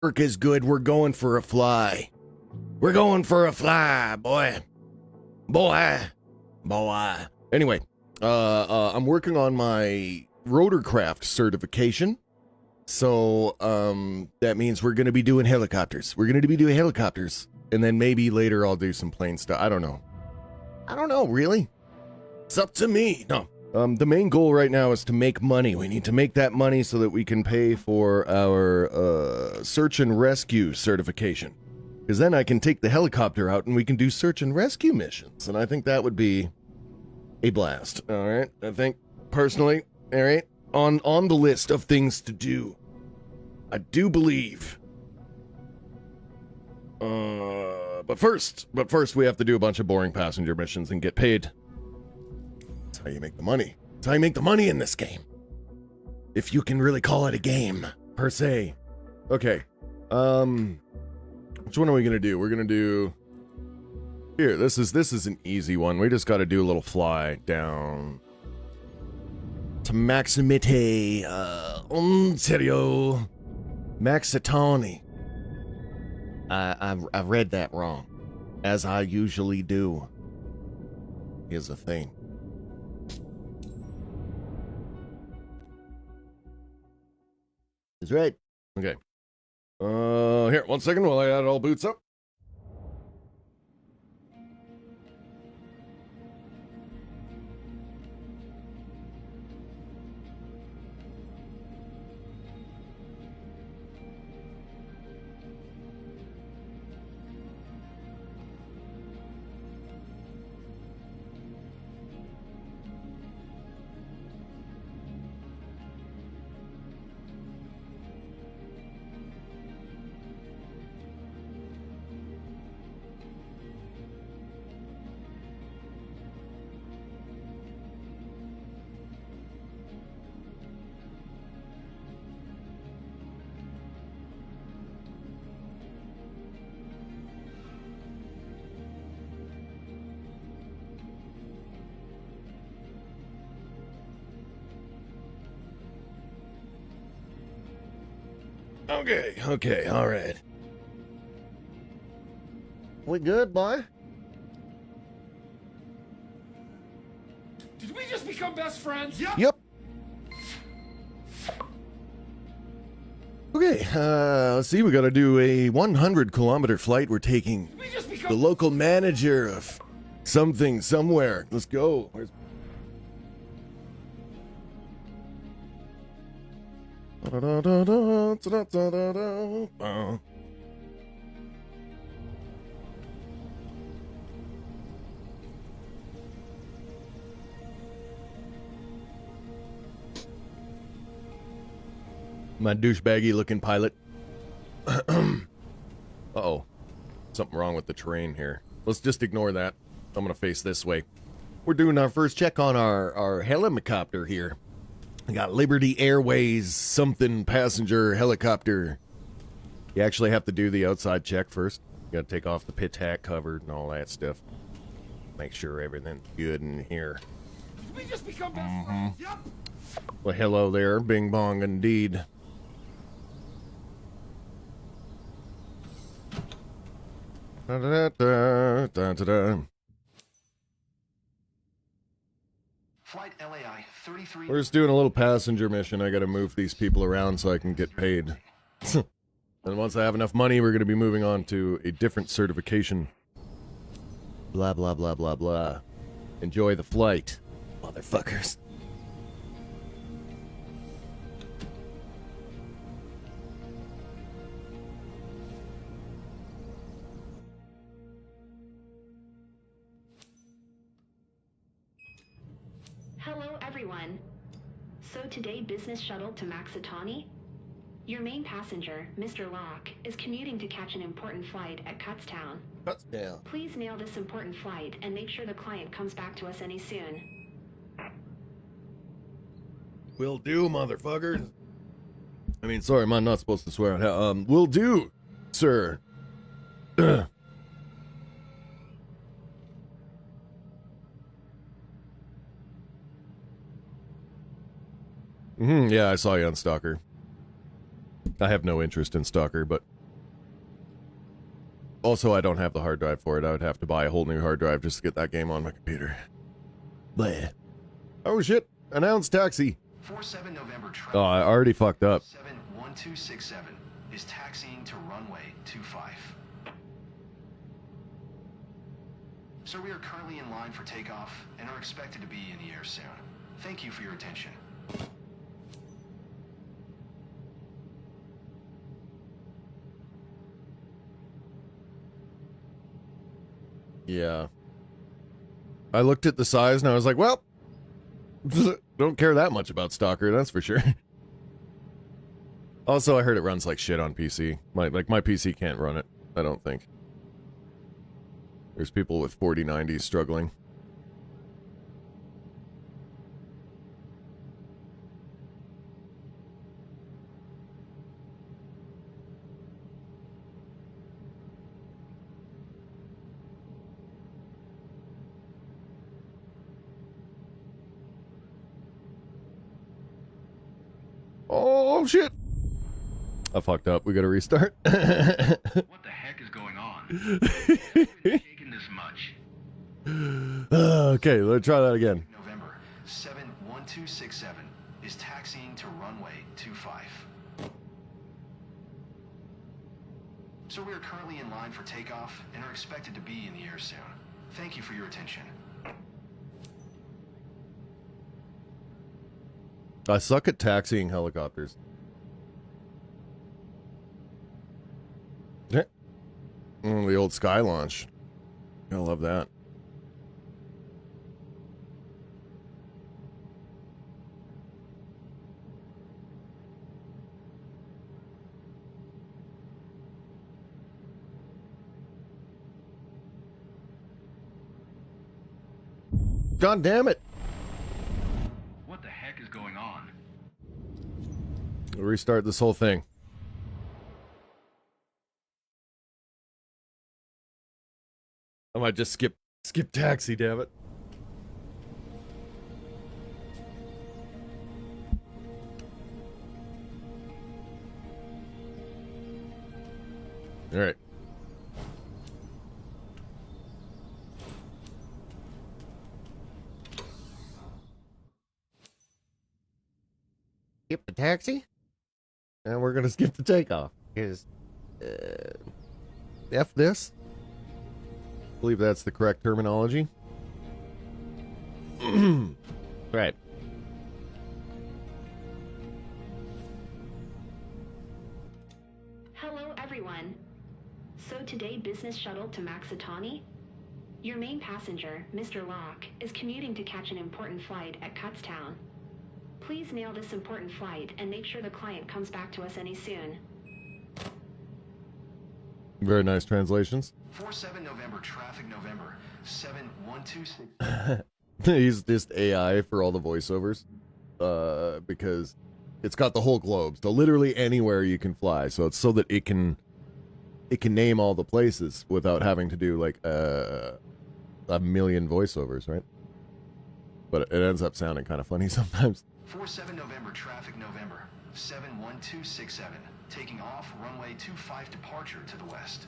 Work is good. We're going for a fly. We're going for a fly, boy. Boy. Anyway, I'm working on my rotorcraft certification. So, that means we're going to be doing helicopters. And then maybe later I'll do some plane stuff. I don't know, really. It's up to me. No. The main goal right now is to make money. We need to make that money so that we can pay for our search and rescue certification. Because then I can take the helicopter out and we can do search and rescue missions. And I think that would be a blast. All right. I think personally, all right, on the list of things to do, I do believe. But first we have to do a bunch of boring passenger missions and get paid. That's how you make the money. That's how you make the money in this game. If you can really call it a game, per se. Okay. Which one are we gonna do? We're gonna do... Here, this is an easy one. We just gotta do a little fly down to Maximite, Ontario. Maxitani. I read that wrong, as I usually do. Here's the thing. That's right. Okay. Here, 1 second while I add all boots up. Okay, all right. We good, boy? Did we just become best friends? Yep. Okay, let's see, we gotta do a 100-kilometer flight. We're taking the local manager of something, somewhere. Let's go. Where's... My douchebaggy looking pilot. Uh-oh. Something wrong with the terrain here. Let's just ignore that. I'm gonna face this way. We're doing our first check on our helicopter here. We got Liberty Airways something passenger helicopter. You actually have to do the outside check first. You gotta take off the pit hat covered and all that stuff. Make sure everything's good in here. Did we just become best friends? Yep. Well, hello there, bing bong indeed. Da-da-da-da-da-da. Flight LAI 33. We're just doing a little passenger mission. I gotta move these people around so I can get paid. And once I have enough money, we're gonna be moving on to a different certification. Blah, blah, blah, blah, blah. Enjoy the flight, motherfuckers. Hello, everyone. So today, business shuttle to Maxitani? Your main passenger, Mr. Locke, is commuting to catch an important flight at Cutstown. Cutstown. Please nail this important flight and make sure the client comes back to us any soon. Will do, motherfuckers. I mean, sorry, I'm not supposed to swear. Will do, sir. Yeah, I saw you on Stalker. I have no interest in Stalker, but Also, I don't have the hard drive for it. I would have to buy a whole new hard drive just to get that game on my computer. Bleh. Oh shit! Announced taxi. 47 November traffic. Oh, I already fucked up. 71267 is taxiing to runway 25. Sir, we are currently in line for takeoff and are expected to be in the air soon. Thank you for your attention. Yeah. I looked at the size and I was like, well, don't care that much about Stalker, that's for sure. Also, I heard it runs like shit on PC. My PC can't run it, I don't think. There's people with 4090s struggling. Oh shit! I fucked up. We gotta restart. What the heck is going on? Shaking this much. Okay, let's try that again. November 71267 is taxiing to runway 25. Sir, we are currently in line for takeoff and are expected to be in the air soon. Thank you for your attention. I suck at taxiing helicopters. Yeah. The old sky launch. I love that. God damn it. What the heck is going on? We'll restart this whole thing. I might just skip taxi, damn it. All right. Skip the taxi, and we're gonna skip the takeoff because F this. I believe that's the correct terminology. Right. Hello, everyone. So today, business shuttle to Maxitani? Your main passenger, Mr. Locke, is commuting to catch an important flight at Kutztown. Please nail this important flight and make sure the client comes back to us any soon. Very nice translations. 47 November traffic November 7126. He's just AI for all the voiceovers, because it's got the whole globe, so literally anywhere you can fly. So it's so that it can name all the places without having to do like a million voiceovers, right? But it ends up sounding kind of funny sometimes. 47 November traffic November 71267 taking off runway 25 departure to the west.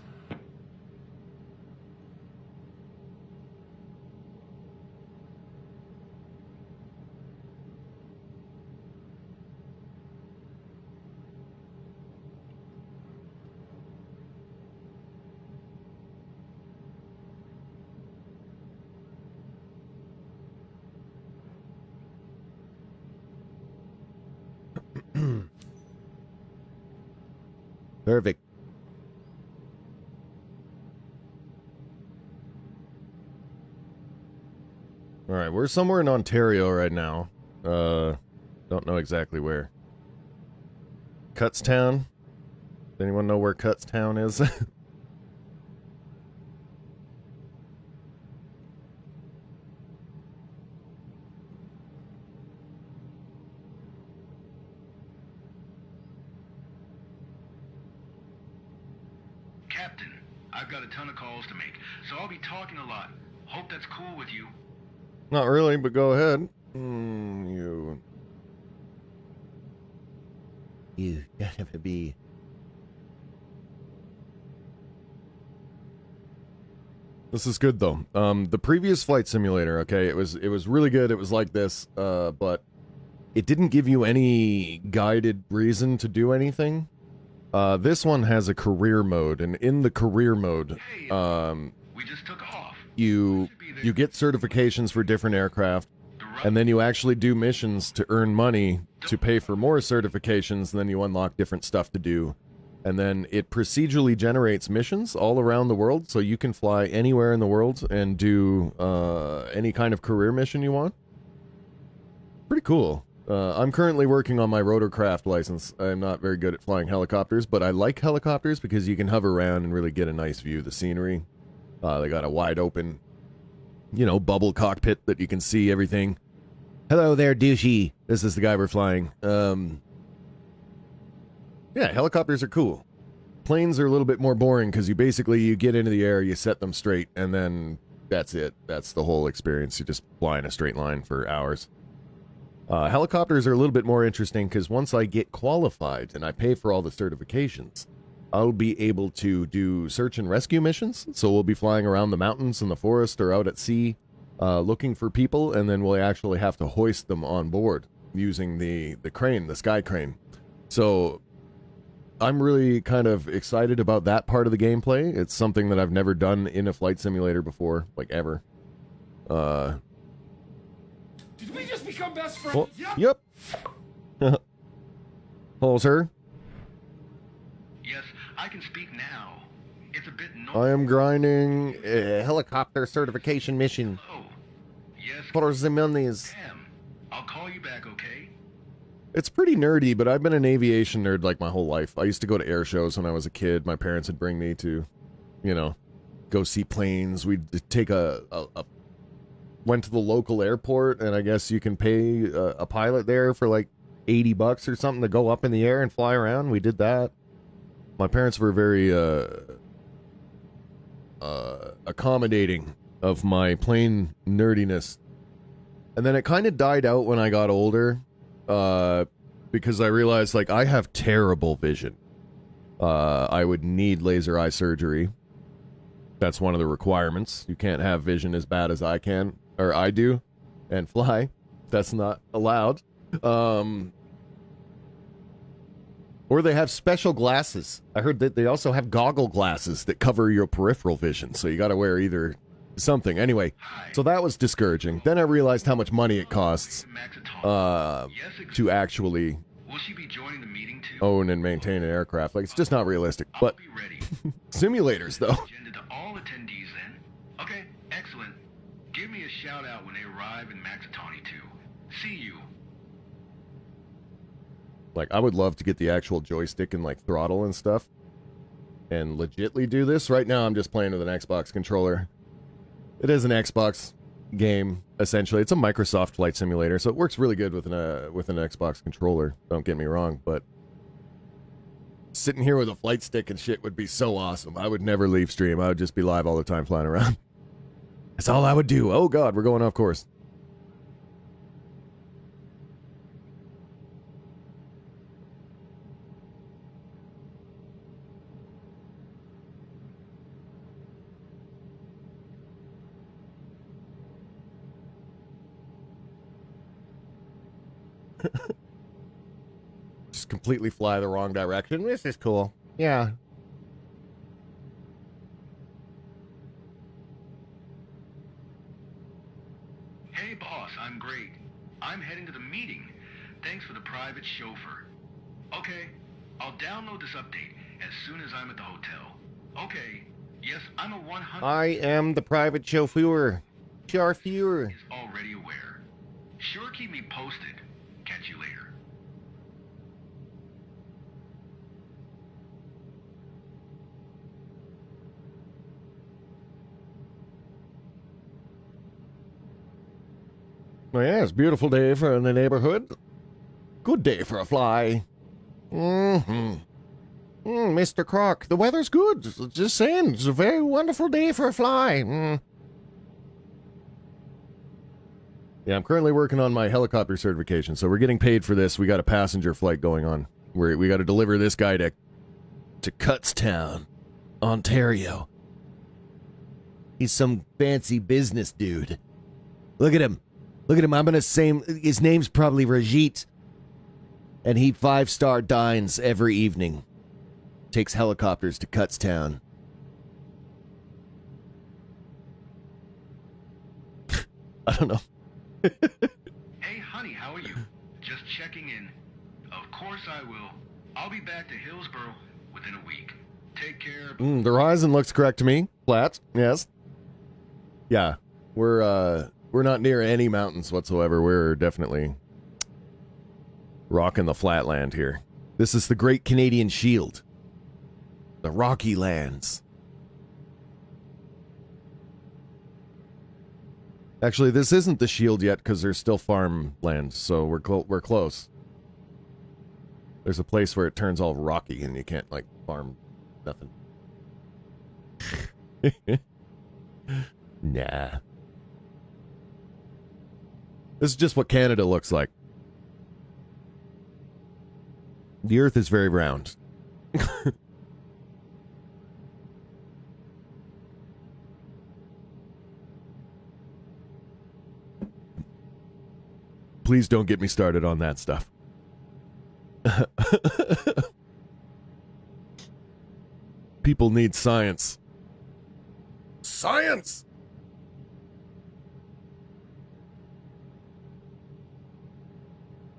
Perfect. All right, we're somewhere in Ontario right now. Don't know exactly where. Kutztown? Does anyone know where Kutztown is? Captain, I've got a ton of calls to make, so I'll be talking a lot. Hope that's cool with you. Not really, but go ahead. You gotta be. This is good though. The previous flight simulator, okay, it was really good. It was like this, but it didn't give you any guided reason to do anything. This one has a career mode, and in the career mode, We just took off. you get certifications for different aircraft, and then you actually do missions to earn money to pay for more certifications, and then you unlock different stuff to do. And then it procedurally generates missions all around the world, so you can fly anywhere in the world and do any kind of career mission you want. Pretty cool. I'm currently working on my rotorcraft license. I'm not very good at flying helicopters, but I like helicopters because you can hover around and really get a nice view of the scenery. They got a wide open, bubble cockpit that you can see everything. Hello there, douchey. This is the guy we're flying. Yeah, helicopters are cool. Planes are a little bit more boring because you get into the air, you set them straight, and then that's it. That's the whole experience. You just fly in a straight line for hours. Helicopters are a little bit more interesting because once I get qualified and I pay for all the certifications, I'll be able to do search and rescue missions. So we'll be flying around the mountains and the forest or out at sea looking for people, and then we'll actually have to hoist them on board using the crane, the sky crane. So I'm really kind of excited about that part of the gameplay. It's something that I've never done in a flight simulator before, like ever. Did we just become best friends? Yep. Hello, sir. Yes, I can speak now. It's a bit I am grinding a helicopter certification mission. Oh, yes. For the monies. Damn. I'll call you back, okay? It's pretty nerdy, but I've been an aviation nerd like my whole life. I used to go to air shows when I was a kid. My parents would bring me to, go see planes. We'd take went to the local airport, and I guess you can pay a pilot there for like $80 or something to go up in the air and fly around. We did that. My parents were very accommodating of my plane nerdiness. And then it kind of died out when I got older. Because I realized, I have terrible vision. I would need laser eye surgery. That's one of the requirements. You can't have vision as bad as I can, or I do, and fly. That's not allowed. Or they have special glasses. I heard that they also have goggle glasses that cover your peripheral vision, so you gotta wear either something. Anyway, so that was discouraging. Then I realized how much money it costs to actually Will she be joining the meeting too? own and maintain an aircraft. It's just not realistic. But Be ready. simulators, though. Agenda to all attendees then. Okay, excellent. Give me a shout out when they arrive in Maxitani too. See you. I would love to get the actual joystick and throttle and stuff and legitly do this. Right now I'm just playing with an Xbox controller. It is an Xbox game, essentially. It's a Microsoft flight simulator, so it works really good with an Xbox controller. Don't get me wrong, but sitting here with a flight stick and shit would be so awesome. I would never leave stream. I would just be live all the time flying around. That's all I would do. Oh god, we're going off course. Just completely fly the wrong direction. This is cool. Yeah. Hey boss, I'm great. I'm heading to the meeting. Thanks for the private chauffeur. Okay, I'll download this update as soon as I'm at the hotel. Okay, yes, I'm a 100... I am the private chauffeur. Chauffeur. ...is already aware. Sure keep me posted. Catch you later. Well, yes, beautiful day for in the neighborhood. Good day for a fly. Mr. Croc, the weather's good. Just saying, it's a very wonderful day for a fly. Yeah, I'm currently working on my helicopter certification, so we're getting paid for this. We got a passenger flight going on. We got to deliver this guy to Cutstown, Ontario. He's some fancy business dude. Look at him. Look at him. I'm gonna say his name's probably Rajit. And he 5-star dines every evening. Takes helicopters to Cutstown. I don't know. Hey, honey, how are you? Just checking in. Of course I will. I'll be back to Hillsboro within a week. Take care. The horizon looks correct to me. Flat, yes. Yeah, we're not near any mountains whatsoever. We're definitely rocking the flatland here. This is the Great Canadian Shield. The Rocky Lands. Actually, this isn't the Shield yet because there's still farmland, so we're close. There's a place where it turns all rocky and you can't, like, farm nothing. Nah. This is just what Canada looks like. The Earth is very round. Please don't get me started on that stuff. People need science. Science!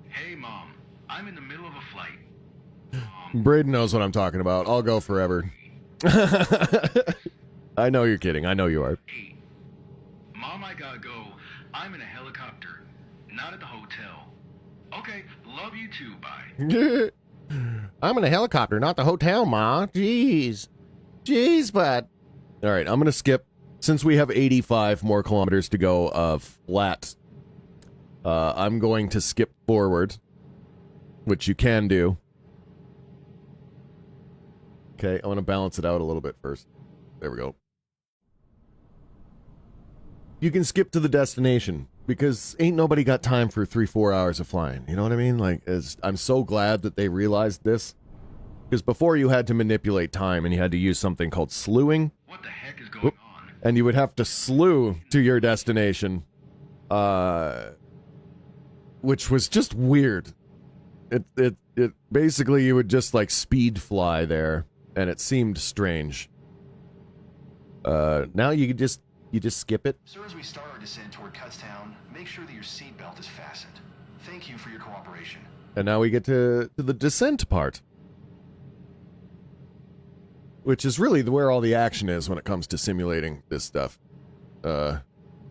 Hey, Mom. I'm in the middle of a flight. Braden knows what I'm talking about. I'll go forever. I know you're kidding. I know you are. Hey, Mom, I gotta go. I'm in a helicopter, not at the hotel. Okay, love you too. Bye. I'm in a helicopter, not the hotel, Ma. Jeez. Jeez, bud. All right, I'm going to skip. Since we have 85 more kilometers to go of flat, I'm going to skip forward, which you can do. Okay, I want to balance it out a little bit first. There we go. You can skip to the destination, because ain't nobody got time for 3-4 hours of flying. You know what I mean? Like, I'm so glad that they realized this. Because before you had to manipulate time, and you had to use something called slewing. What the heck is going on? And you would have to slew to your destination. Which was just weird. It basically, you would just, like, speed fly there. And it seemed strange. Now you just skip it. Sir, as we start our descent toward Cutstown, make sure that your seatbelt is fastened. Thank you for your cooperation. And now we get to the descent part. Which is really where all the action is when it comes to simulating this stuff. I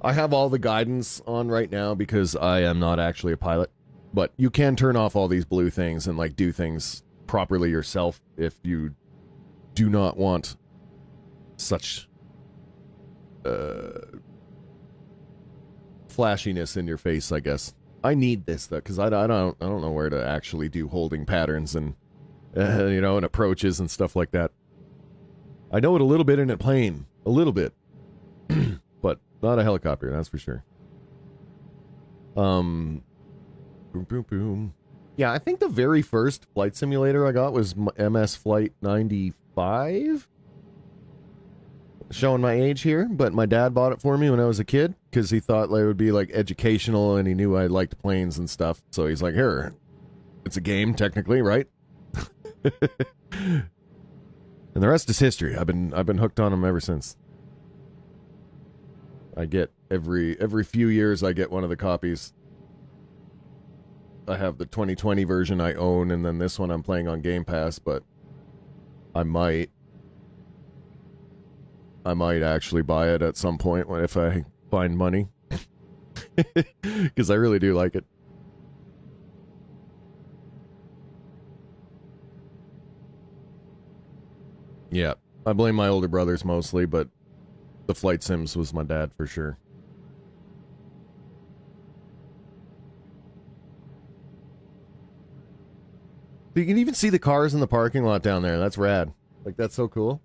have all the guidance on right now because I am not actually a pilot. But you can turn off all these blue things and, like, do things properly yourself if you do not want such flashiness in your face, I guess. I need this though, because I don't know where to actually do holding patterns and and approaches and stuff like that. I know it a little bit in a plane, a little bit, but not a helicopter, that's for sure. Boom, boom, boom. Yeah, I think the very first flight simulator I got was MS Flight 95. Showing my age here, but my dad bought it for me when I was a kid because he thought it would be, like, educational and he knew I liked planes and stuff. So he's like, here, it's a game technically, right? And the rest is history. I've been hooked on them ever since. I get every few years I get one of the copies. I have the 2020 version I own, and then this one I'm playing on Game Pass, but I might actually buy it at some point if I find money. Because I really do like it. Yeah, I blame my older brothers mostly, but the flight sims was my dad for sure. You can even see the cars in the parking lot down there. That's rad. Like, that's so cool.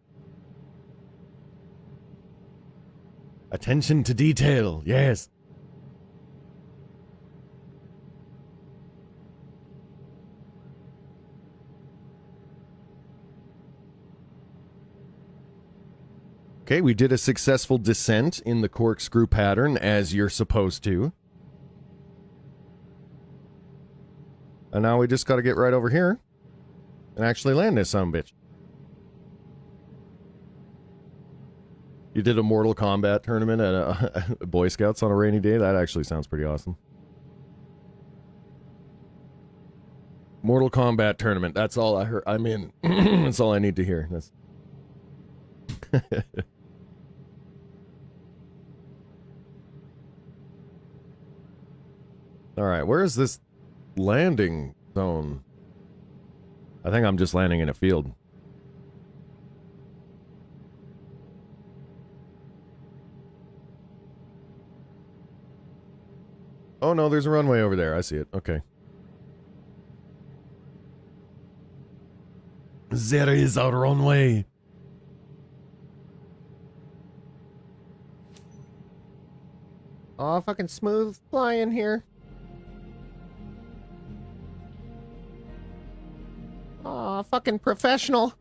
Attention to detail. Yes. Okay, we did a successful descent in the corkscrew pattern, as you're supposed to. And now we just got to get right over here and actually land this sumbitch. You did a Mortal Kombat tournament at a Boy Scouts on a rainy day? That actually sounds pretty awesome. Mortal Kombat tournament. That's all I heard. I'm in. That's all I need to hear. That's... All right, where is this landing zone? I think I'm just landing in a field. Oh no, there's a runway over there. I see it. Okay. There is a runway. Oh, fucking smooth flying here. Oh, fucking professional.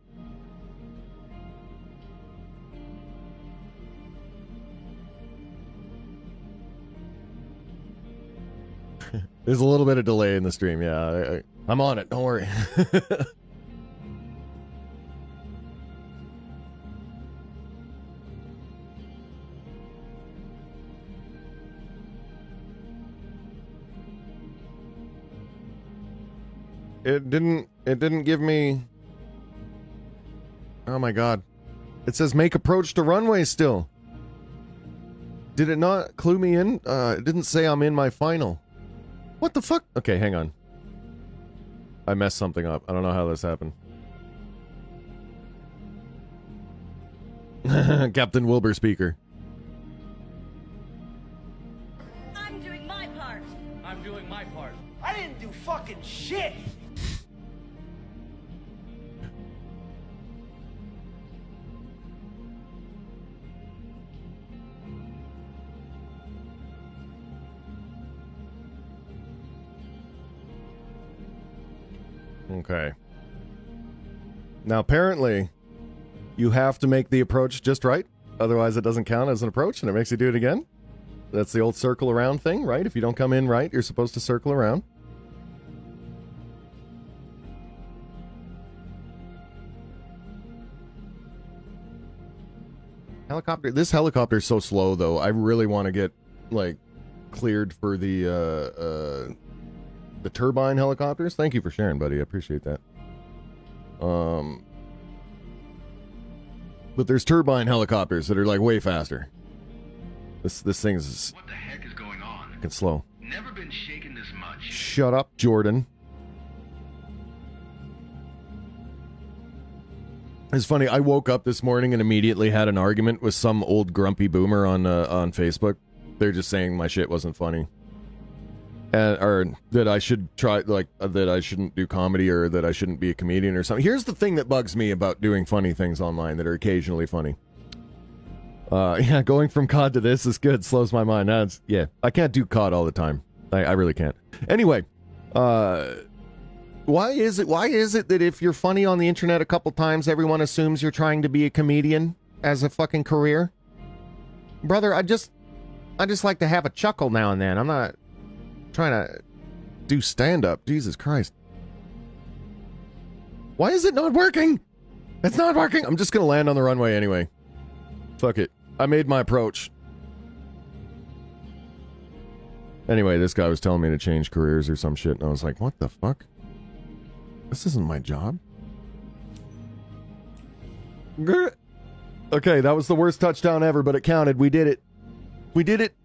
There's a little bit of delay in the stream. Yeah, I'm on it. Don't worry. It didn't give me... Oh my god. It says make approach to runway still. Did it not clue me in? It didn't say I'm in my final. What the fuck? Okay, hang on. I messed something up. I don't know how this happened. Captain Wilbur speaker. I'm doing my part. I'm doing my part. I didn't do fucking shit. Okay. Now, apparently, you have to make the approach just right. Otherwise, it doesn't count as an approach, and it makes you do it again. That's the old circle around thing, right? If you don't come in right, you're supposed to circle around. Helicopter. This helicopter is so slow, though. I really want to get, like, cleared for the turbine helicopters. Thank you for sharing, buddy. I appreciate that. But there's turbine helicopters that are like way faster. This thing's What the heck is going on? fucking slow. Never been shaken this much. Shut up, Jordan. It's funny. I woke up this morning and immediately had an argument with some old grumpy boomer on Facebook. They're just saying my shit wasn't funny. Or that I should try, like, that I shouldn't do comedy or that I shouldn't be a comedian or something. Here's the thing that bugs me about doing funny things online that are occasionally funny. Yeah, going from COD to this is good. Slows my mind. Yeah, I can't do COD all the time. I really can't. Anyway, why is it that if you're funny on the internet a couple times, everyone assumes you're trying to be a comedian as a fucking career? Brother, I just like to have a chuckle now and then. I'm not trying to do stand-up. Jesus Christ. Why is it not working? It's not working. I'm just gonna land on the runway anyway. Fuck it. I made my approach. Anyway, this guy was telling me to change careers or some shit, and I was like, what the fuck? This isn't my job. Grr. Okay, that was the worst touchdown ever, but it counted. We did it. We did it.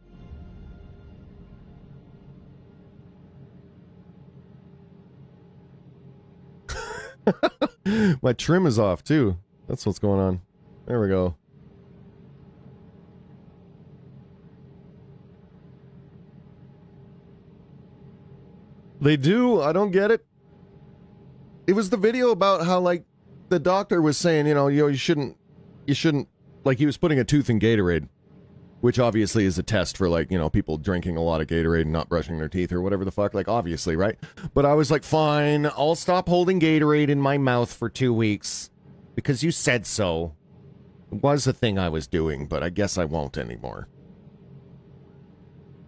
My trim is off too. That's what's going on. There we go. They do. I don't get it. It was the video about how, like, the doctor was saying, you shouldn't, like, he was putting a tooth in Gatorade, which obviously is a test for, like, people drinking a lot of Gatorade and not brushing their teeth or whatever the fuck, like, obviously, right? But I was like, fine, I'll stop holding Gatorade in my mouth for 2 weeks because you said so. It was a thing I was doing, but I guess I won't anymore.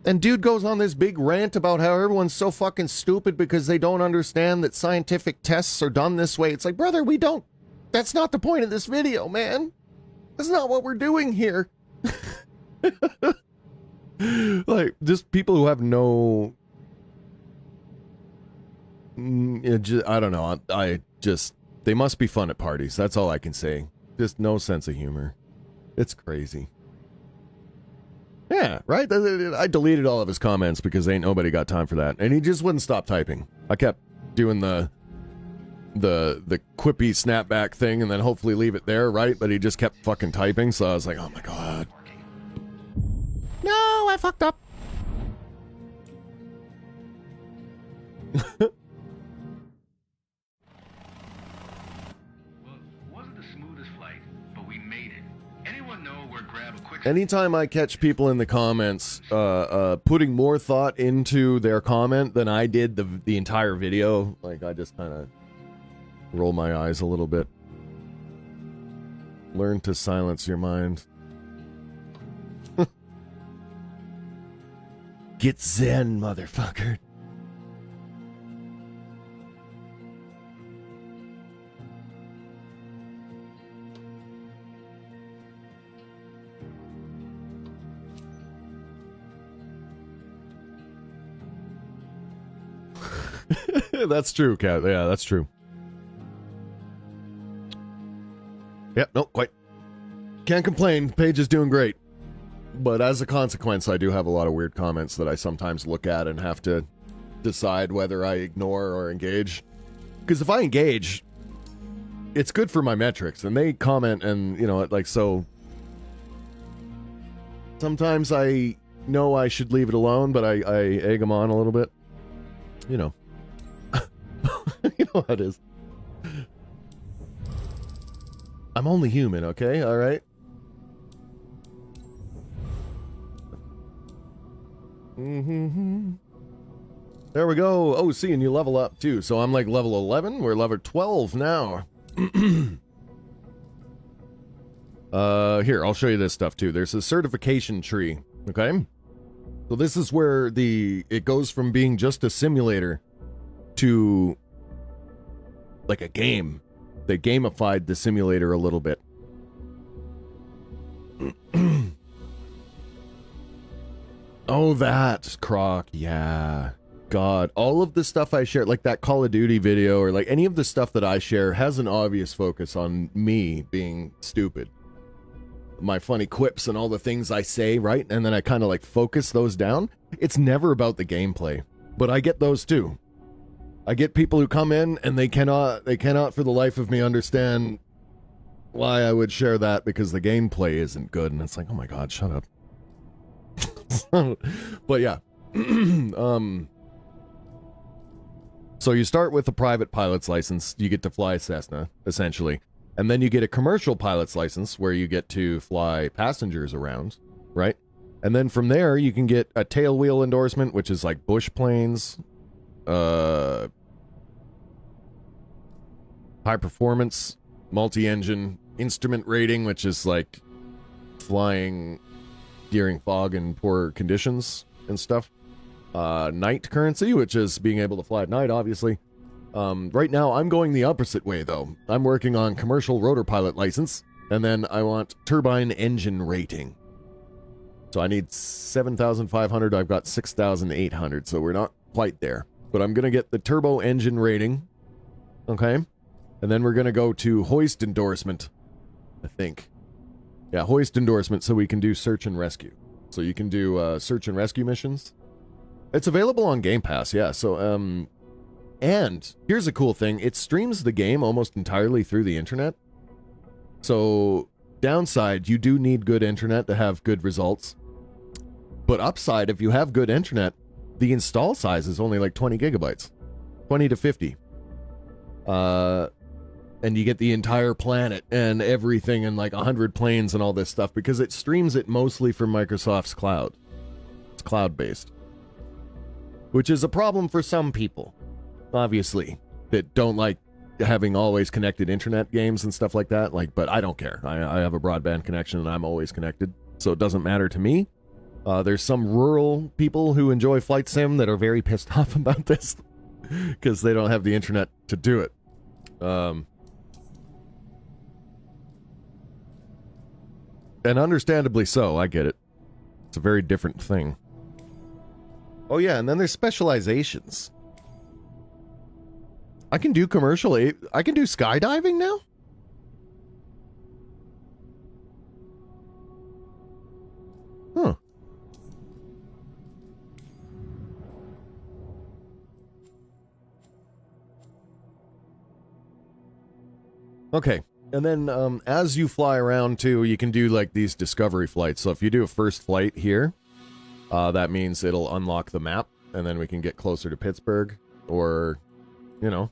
And dude goes on this big rant about how everyone's so fucking stupid because they don't understand that scientific tests are done this way. It's like, brother, we don't... That's not the point of this video, man. That's not what we're doing here. Like, just people who have no... I don't know. I just... They must be fun at parties. That's all I can say. Just no sense of humor. It's crazy. Yeah, right? I deleted all of his comments because ain't nobody got time for that. And he just wouldn't stop typing. I kept doing the quippy snapback thing and then hopefully leave it there, right? But he just kept fucking typing, so I was like, oh my god. No, I fucked up. Anytime I catch people in the comments putting more thought into their comment than I did the entire video, like, I just kind of roll my eyes a little bit. Learn to silence your mind. Get zen, motherfucker. That's true, Cat. Yeah, that's true. Yep, no, quite. Can't complain. Page is doing great. But as a consequence, I do have a lot of weird comments that I sometimes look at and have to decide whether I ignore or engage. Because if I engage, it's good for my metrics. And they comment and, you know, like, so... Sometimes I know I should leave it alone, but I egg them on a little bit. You know. You know how it is. I'm only human, okay? Alright? There we go. Oh, see, and you level up too. So I'm like level 11. We're level 12 now. Here, I'll show you this stuff too. There's a certification tree, okay? So this is where it goes from being just a simulator to like a game. They gamified the simulator a little bit. Oh, that Croc, yeah. God, all of the stuff I share, like that Call of Duty video or like any of the stuff that I share has an obvious focus on me being stupid. My funny quips and all the things I say, right? And then I kind of like focus those down. It's never about the gameplay, but I get those too. I get people who come in and they cannot for the life of me understand why I would share that because the gameplay isn't good. And it's like, oh my god, shut up. But yeah. So you start with a private pilot's license. You get to fly Cessna, essentially. And then you get a commercial pilot's license where you get to fly passengers around, right? And then from there, you can get a tailwheel endorsement, which is like bush planes, high performance, multi-engine instrument rating, which is like flying during fog and poor conditions and stuff. Night currency, which is being able to fly at night, obviously. Right now, I'm going the opposite way, though. I'm working on commercial rotor pilot license, and then I want turbine engine rating. So I need 7,500. I've got 6,800, so we're not quite there. But I'm going to get the turbo engine rating, okay? And then we're going to go to hoist endorsement, I think. Yeah, hoist endorsement, so we can do search and rescue. So you can do search and rescue missions. It's available on Game Pass, yeah. So, and here's a cool thing. It streams the game almost entirely through the internet. So, downside, you do need good internet to have good results. But upside, if you have good internet, the install size is only like 20 gigabytes. 20 to 50. And you get the entire planet and everything and like 100 planes and all this stuff because it streams it mostly from Microsoft's cloud. It's cloud-based. Which is a problem for some people, obviously, that don't like having always connected internet games and stuff like that. Like, but I don't care. I have a broadband connection and I'm always connected, so it doesn't matter to me. There's some rural people who enjoy flight sim that are very pissed off about this because they don't have the internet to do it. And understandably so, I get it. It's a very different thing. Oh yeah, and then there's specializations. I can do I can do skydiving now? Huh. Okay. And then as you fly around too, you can do like these discovery flights. So if you do a first flight here, that means it'll unlock the map and then we can get closer to Pittsburgh or, you know.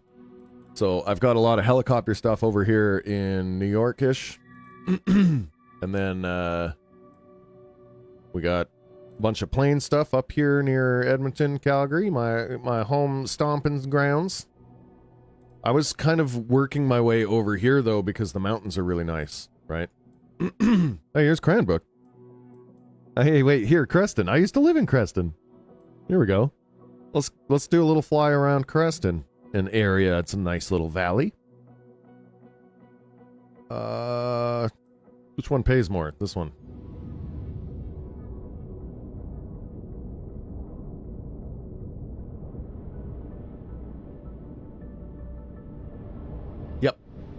So I've got a lot of helicopter stuff over here in New York-ish. And then we got a bunch of plane stuff up here near Edmonton, Calgary, my home stomping grounds. I was kind of working my way over here, though, because the mountains are really nice, right? Hey, here's Cranbrook. Hey, wait, here, Creston. I used to live in Creston. Here we go. Let's do a little fly around Creston, an area. It's a nice little valley. Which one pays more? This one.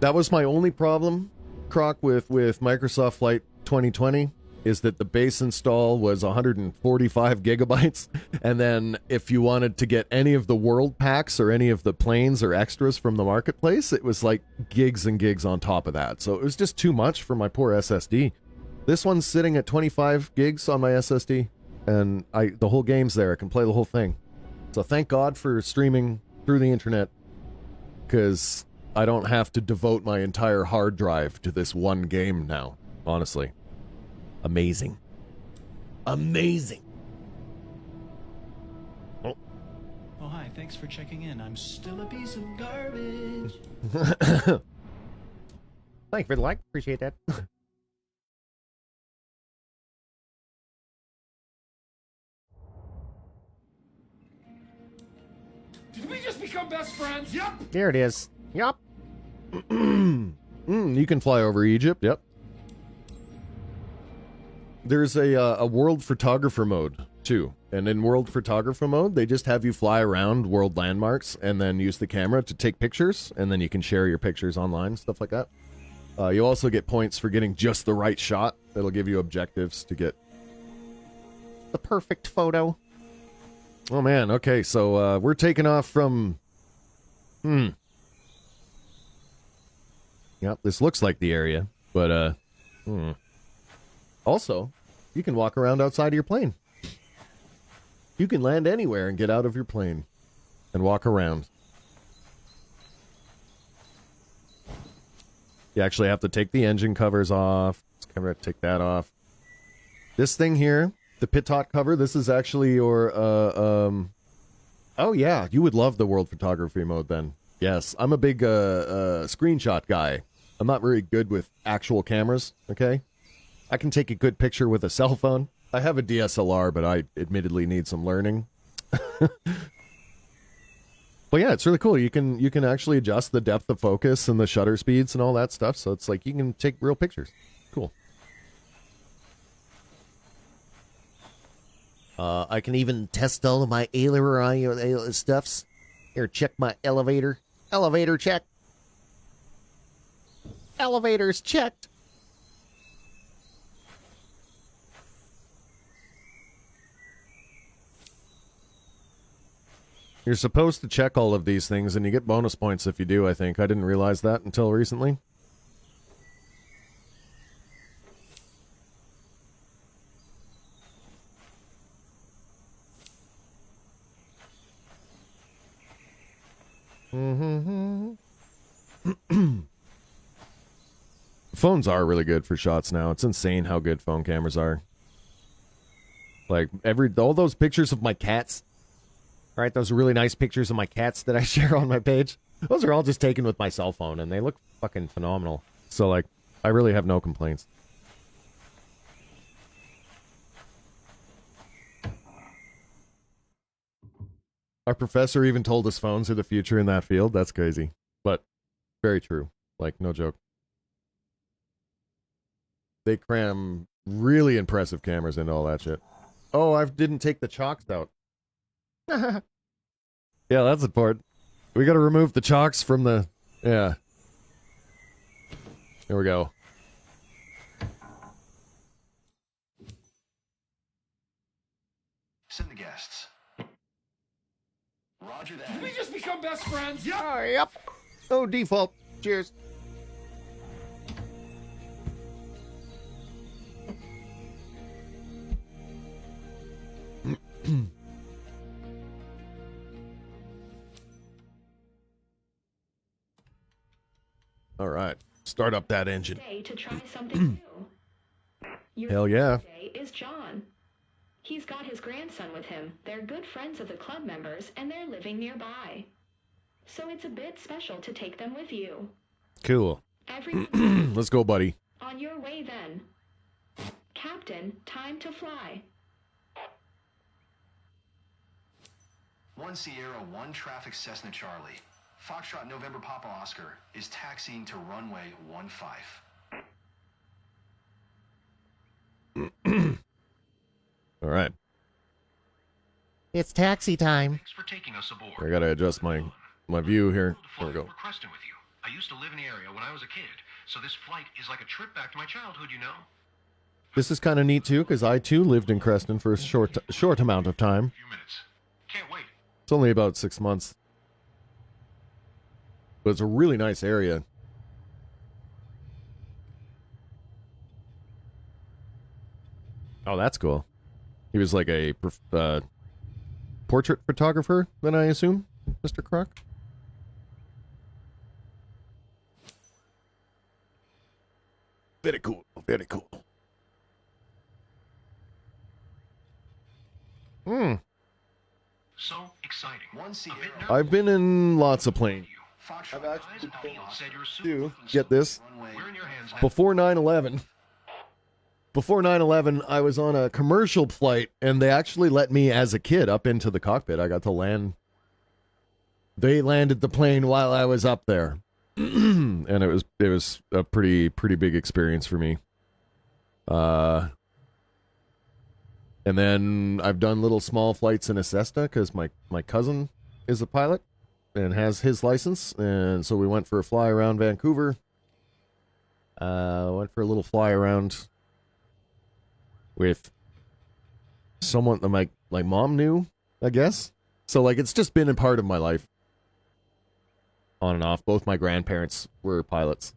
That was my only problem, Croc, with Microsoft Flight 2020, is that the base install was 145 gigabytes, and then if you wanted to get any of the world packs or any of the planes or extras from the marketplace, it was like gigs and gigs on top of that. So it was just too much for my poor SSD. This one's sitting at 25 gigs on my SSD, and the whole game's there. I can play the whole thing. So thank God for streaming through the internet, because I don't have to devote my entire hard drive to this one game now, honestly. Amazing. Amazing. Oh, hi, thanks for checking in. I'm still a piece of garbage. Thanks for the like, appreciate that. Did we just become best friends? Yep. There it is. Yup. You can fly over Egypt. Yep. There's a world photographer mode too, and in world photographer mode, they just have you fly around world landmarks and then use the camera to take pictures, and then you can share your pictures online, stuff like that. You also get points for getting just the right shot. That'll give you objectives to get the perfect photo. Oh man. Okay, so we're taking off from. Yep, this looks like the area, but, Also, you can walk around outside of your plane. You can land anywhere and get out of your plane and walk around. You actually have to take the engine covers off. Take that off. This thing here, the pitot cover, this is actually your, Oh yeah, you would love the world photography mode then. Yes, I'm a big, screenshot guy. I'm not very good with actual cameras, okay? I can take a good picture with a cell phone. I have a DSLR, but I admittedly need some learning. But yeah, it's really cool. You can actually adjust the depth of focus and the shutter speeds and all that stuff, so it's like you can take real pictures. Cool. I can even test all of my aileron stuffs. Here, check my elevator. Elevator check. Elevators checked. You're supposed to check all of these things, and you get bonus points if you do, I think. I didn't realize that until recently. Phones are really good for shots now. It's insane how good phone cameras are. Like, all those pictures of my cats, right? Those really nice pictures of my cats that I share on my page. Those are all just taken with my cell phone, and they look fucking phenomenal. So, like, I really have no complaints. Our professor even told us phones are the future in that field. That's crazy. But very true. Like, no joke. They cram really impressive cameras into all that shit. Oh, I didn't take the chocks out. Yeah, that's important. We gotta remove the chocks from the... Yeah. There we go. Send the guests. Roger that. Did we just become best friends? Yep. Oh, yep. Oh, default. Cheers. All right. Start up that engine. Today to try something new. Your Hell yeah. today is John. He's got his grandson with him. They're good friends of the club members, and they're living nearby. So it's a bit special to take them with you. Cool. Let's go, buddy. On your way then. Captain, time to fly. 1 Sierra 1 traffic Cessna Charlie. Foxtrot November Papa Oscar is taxiing to runway 15. All right. It's taxi time. Thanks for taking us aboard. I gotta adjust my view here. There we go. Over Creston with you. I used to live in the area when I was a kid, so this flight is like a trip back to my childhood, you know? This is kind of neat too, because I too lived in Creston for a short amount of time. A few minutes. Can't wait. It's only about 6 months. But it's a really nice area. Oh, that's cool. He was like a portrait photographer, then I assume, Mr. Croc? Very cool. Very cool. Hmm. So exciting. 1 Sierra. I've been in lots of planes. Foxtrot actually Said you're Do super get this. runway. We're in your hands now. Before 9/11, I was on a commercial flight, and they actually let me, as a kid, up into the cockpit. I got to land. They landed the plane while I was up there, and it was a pretty big experience for me. And then I've done little small flights in a Cessna because my cousin is a pilot and has his license, and so we went for a fly around Vancouver. Went for a little fly around with someone that my mom knew, I guess. So like it's just been a part of my life. On and off. Both my grandparents were pilots.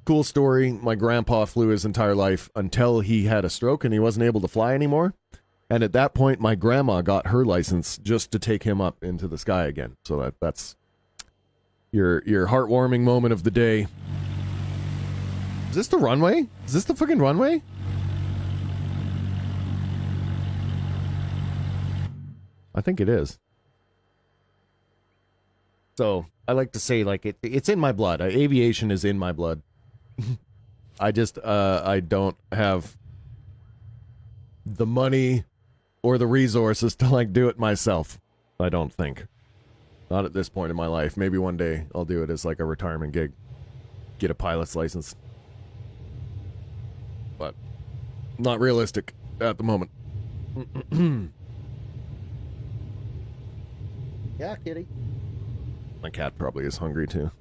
Cool story. My grandpa flew his entire life until he had a stroke and he wasn't able to fly anymore. And at that point, my grandma got her license just to take him up into the sky again. So that's your heartwarming moment of the day. Is this the runway? Is this the fucking runway? I think it is. So I like to say, like, it's in my blood. Aviation is in my blood. I just, I don't have the money or the resources to, like, do it myself. I don't think. Not at this point in my life. Maybe one day I'll do it as, like, a retirement gig. Get a pilot's license. But not realistic at the moment. Yeah, kitty. My cat probably is hungry too.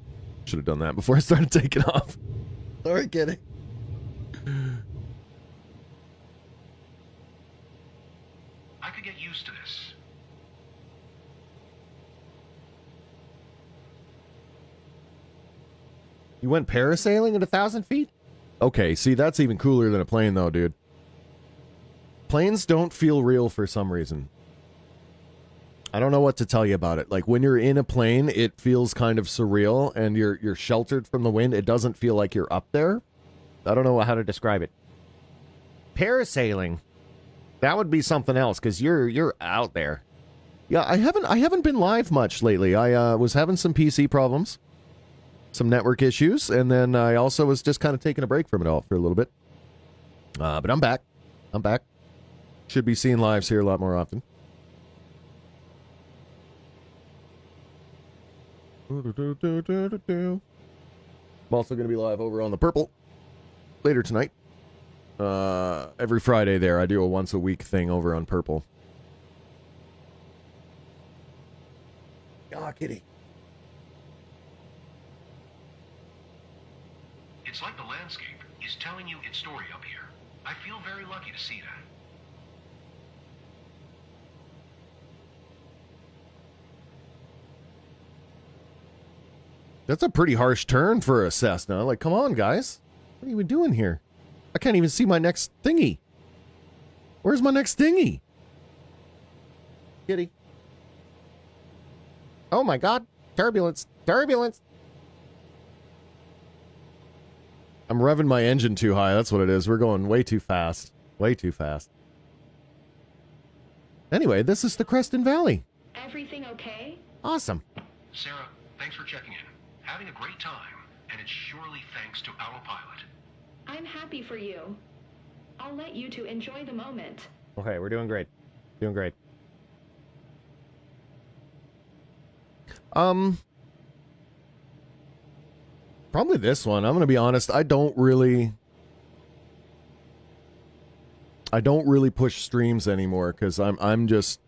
Should have done that before I started taking off. Sorry, kitty. I could get used to this. You went parasailing at 1,000 feet? Okay, see, that's even cooler than a plane though, dude. Planes don't feel real for some reason. I don't know what to tell you about it. Like, when you're in a plane, it feels kind of surreal, and you're sheltered from the wind. It doesn't feel like you're up there. I don't know how to describe it. Parasailing, that would be something else, because you're out there. Yeah, I haven't been live much lately. I was having some PC problems, some network issues, and then I also was just kind of taking a break from it all for a little bit. But I'm back. I'm back. Should be seeing lives here a lot more often. I'm also going to be live over on the Purple later tonight. Every Friday there, I do a once a week thing over on Purple. Ah, kitty. It's like the landscape is telling you its story up here. I feel very lucky to see that. That's a pretty harsh turn for a Cessna. Like, come on, guys. What are you doing here? I can't even see my next thingy. Where's my next thingy? Kitty. Oh my god. Turbulence. Turbulence. I'm revving my engine too high. That's what it is. We're going way too fast. Way too fast. Anyway, this is the Creston Valley. Everything okay? Awesome. Sarah, thanks for checking in. Having a great time, and it's surely thanks to our pilot. I'm happy for you. I'll let you two enjoy the moment. Okay, we're doing great. Doing great. Probably this one. I'm going to be honest. I don't really push streams anymore because I'm just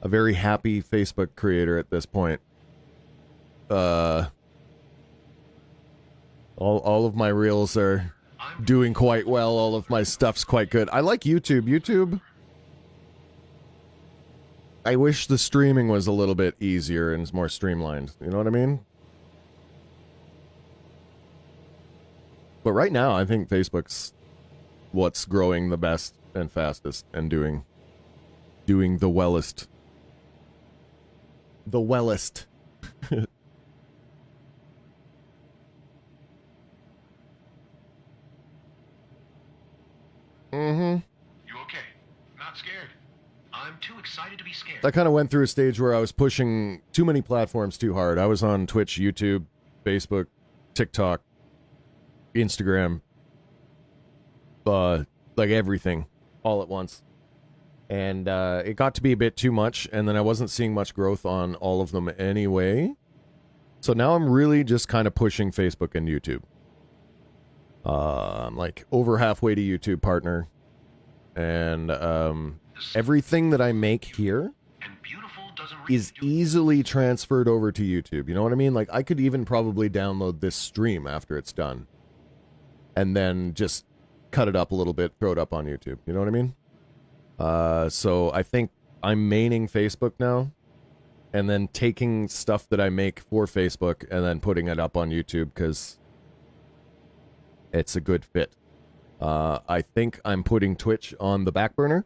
a very happy Facebook creator at this point. All of my reels are doing quite well. All of my stuff's quite good. I like YouTube. YouTube, I wish the streaming was a little bit easier and more streamlined. You know what I mean? But right now, I think Facebook's what's growing the best and fastest and doing the wellest. The wellest. Mm-hmm. You okay? Not scared? I'm too excited to be scared. I kind of went through a stage where I was pushing too many platforms too hard. I was on Twitch, YouTube, Facebook, TikTok, Instagram, like everything all at once. And it got to be a bit too much, and then I wasn't seeing much growth on all of them anyway. So now I'm really just kind of pushing Facebook and YouTube. I'm like over halfway to YouTube partner. And everything that I make here is easily transferred over to YouTube. You know what I mean? Like, I could even probably download this stream after it's done. And then just cut it up a little bit, throw it up on YouTube. You know what I mean? So I think I'm maining Facebook now. And then taking stuff that I make for Facebook and then putting it up on YouTube because it's a good fit. I think I'm putting Twitch on the back burner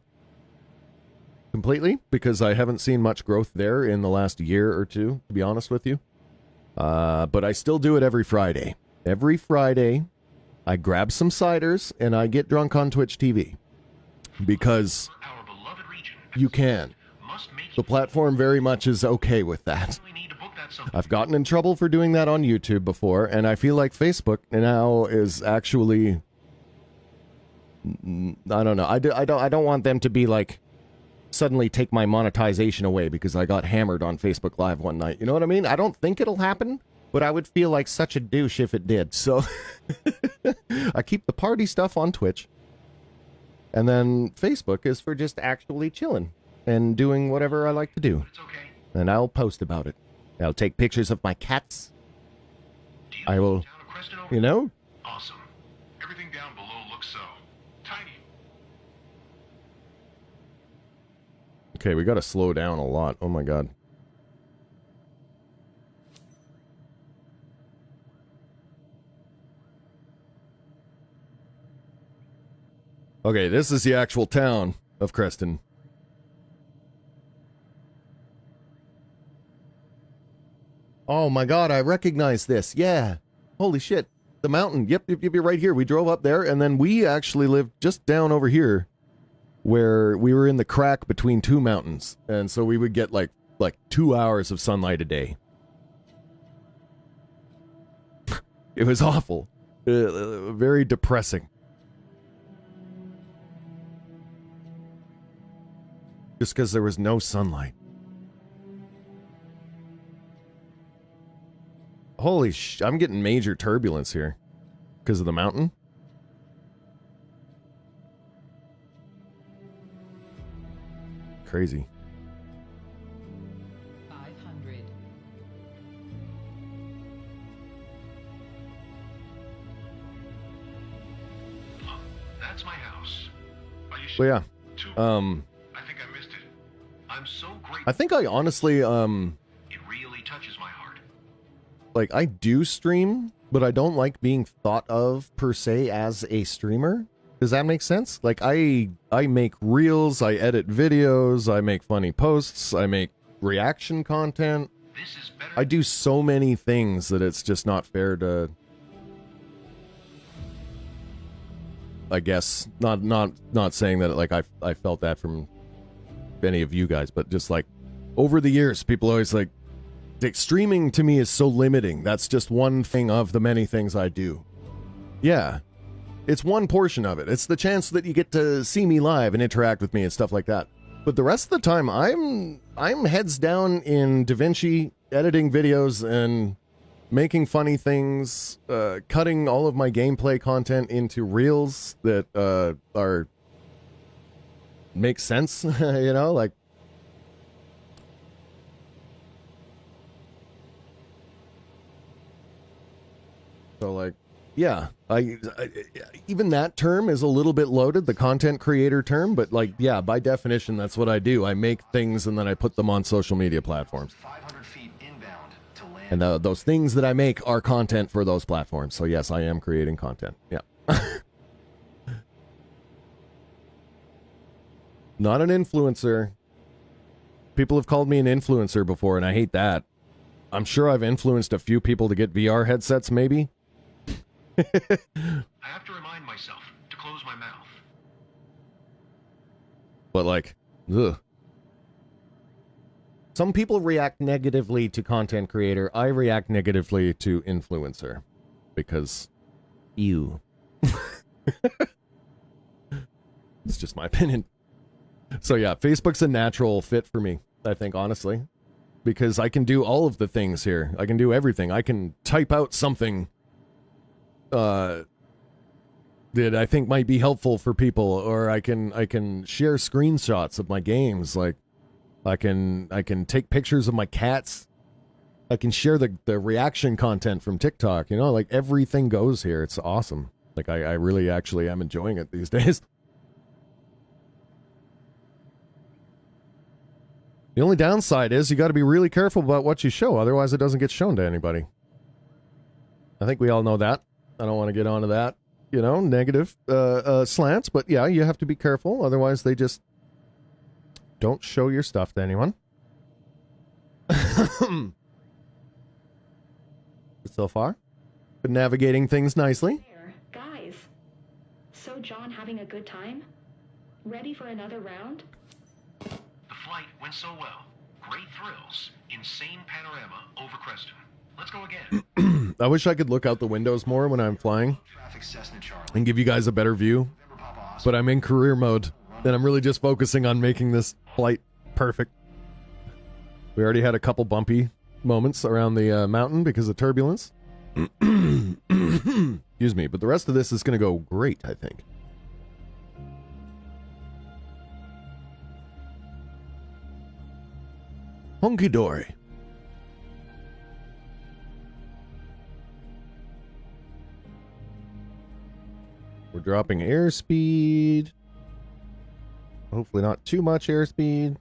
completely because I haven't seen much growth there in the last year or two, to be honest with you. But I still do it every Friday. Every Friday, I grab some ciders and I get drunk on Twitch TV because you can. The platform very much is okay with that. I've gotten in trouble for doing that on YouTube before, and I feel like Facebook now is actually, I don't know. I don't want them to be like suddenly take my monetization away because I got hammered on Facebook Live one night. You know what I mean? I don't think it'll happen, but I would feel like such a douche if it did. So I keep the party stuff on Twitch, and then Facebook is for just actually chilling and doing whatever I like to do. And I'll post about it. I'll take pictures of my cats. I will, you know? Awesome. Everything down below looks so tiny. Okay, we gotta slow down a lot. Oh my god. Okay, this is the actual town of Creston. Oh my god, I recognize this. Yeah. Holy shit. The mountain. Yep, you're right here. We drove up there, and then we actually lived just down over here where we were in the crack between two mountains, and so we would get like 2 hours of sunlight a day. It was awful. Very depressing. Just because there was no sunlight. Holy I'm getting major turbulence here. Because of the mountain. Crazy. 500. That's my house. Are you But sure? yeah. I think I missed it. I'm so grateful. I think I honestly, It really touches my heart. like, I do stream, but I don't like being thought of, per se, as a streamer. Does that make sense? Like, I make reels, I edit videos, I make funny posts, I make reaction content. This is better. I do so many things that it's just not fair to... I guess, not saying that, like, I felt that from any of you guys, but just, like, over the years, people always, like streaming to me is so limiting. That's just one thing of the many things I do. Yeah. It's one portion of it. It's the chance that you get to see me live and interact with me and stuff like that. But the rest of the time, I'm heads down in DaVinci, editing videos and making funny things, cutting all of my gameplay content into reels that are make sense, you know, like. So, like, yeah, I even that term is a little bit loaded, the content creator term, but, like, yeah, by definition, that's what I do. I make things and then I put them on social media platforms. 500 feet inbound to land. And those things that I make are content for those platforms. So, yes, I am creating content. Yeah. Not an influencer. People have called me an influencer before, and I hate that. I'm sure I've influenced a few people to get VR headsets, maybe. I have to remind myself to close my mouth. But, like, ugh. Some people react negatively to content creator. I react negatively to influencer. Because, ew. It's just my opinion. So, yeah, Facebook's a natural fit for me, I think, honestly. Because I can do all of the things here. I can do everything. I can type out something that I think might be helpful for people, or I can share screenshots of my games. Like, I can take pictures of my cats. I can share the reaction content from TikTok. You know, like, everything goes here. It's awesome. Like, I really actually am enjoying it these days. The only downside is you got to be really careful about what you show, otherwise it doesn't get shown to anybody. I think we all know that. I don't want to get onto that, you know, negative slants, but yeah, you have to be careful, otherwise they just don't show your stuff to anyone. So far, been navigating things nicely. There, guys. So John having a good time? Ready for another round? The flight went so well. Great thrills. Insane panorama over Creston. Let's go again. I wish I could look out the windows more when I'm flying Traffic Cessna Charlie. and give you guys a better view, November Papa Oscar. but I'm in career mode, and I'm really just focusing on making this flight perfect. We already had a couple bumpy moments around the mountain because of turbulence. Excuse me, but the rest of this is going to go great, I think. Honky dory. We're dropping airspeed. Hopefully not too much airspeed.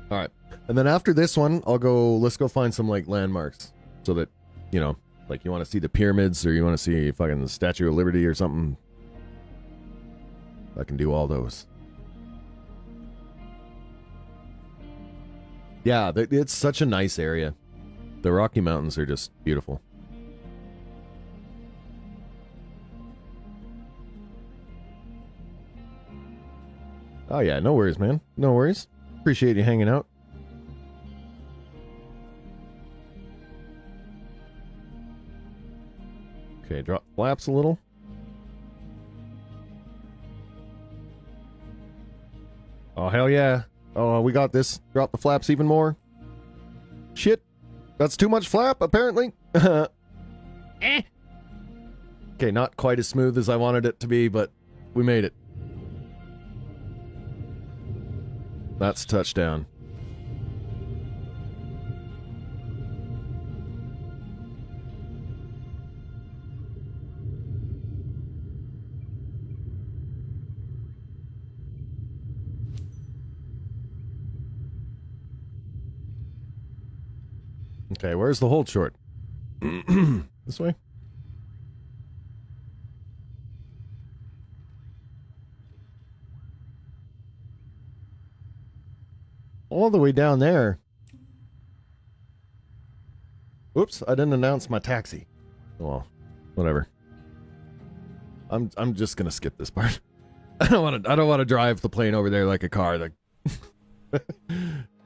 All right. And then after this one, let's go find some, like, landmarks so that, you know, like, you want to see the pyramids or you want to see fucking the Statue of Liberty or something. I can do all those. Yeah, it's such a nice area. The Rocky Mountains are just beautiful. Oh yeah, no worries, man. No worries. Appreciate you hanging out. Okay, drop flaps a little. Oh, hell yeah. Oh, we got this. Drop the flaps even more. Shit. That's too much flap, apparently. Okay, not quite as smooth as I wanted it to be, but we made it. That's touchdown. Okay, where's the hold short? This way? All the way down there. Oops, I didn't announce my taxi. Well, whatever. I'm just gonna skip this part. I don't want to drive the plane over there like a car. Like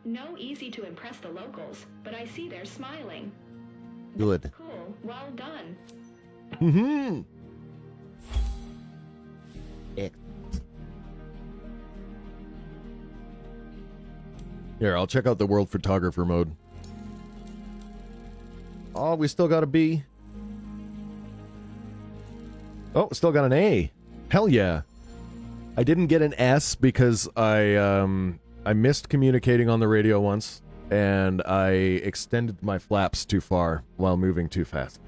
No easy to impress the locals, but I see they're smiling. Good. Cool. Well done. Mm-hmm. Here, I'll check out the world photographer mode. Oh, we still got a B. Oh, still got an A. Hell yeah. I didn't get an S because I missed communicating on the radio once, and I extended my flaps too far while moving too fast.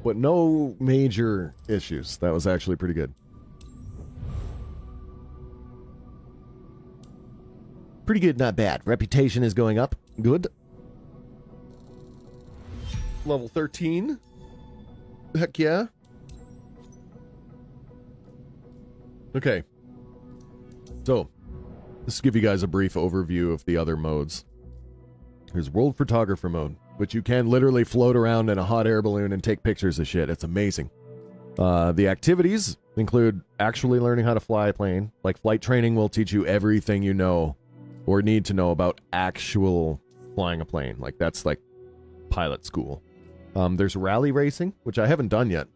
But no major issues. That was actually pretty good. Pretty good, not bad. Reputation is going up. Good. Level 13. Heck yeah. Okay. So, let's give you guys a brief overview of the other modes. There's World Photographer mode, which you can literally float around in a hot air balloon and take pictures of shit. It's amazing. The activities include actually learning how to fly a plane. Like, flight training will teach you everything you know or need to know about actual flying a plane. Like, that's like pilot school. There's rally racing, which I haven't done yet.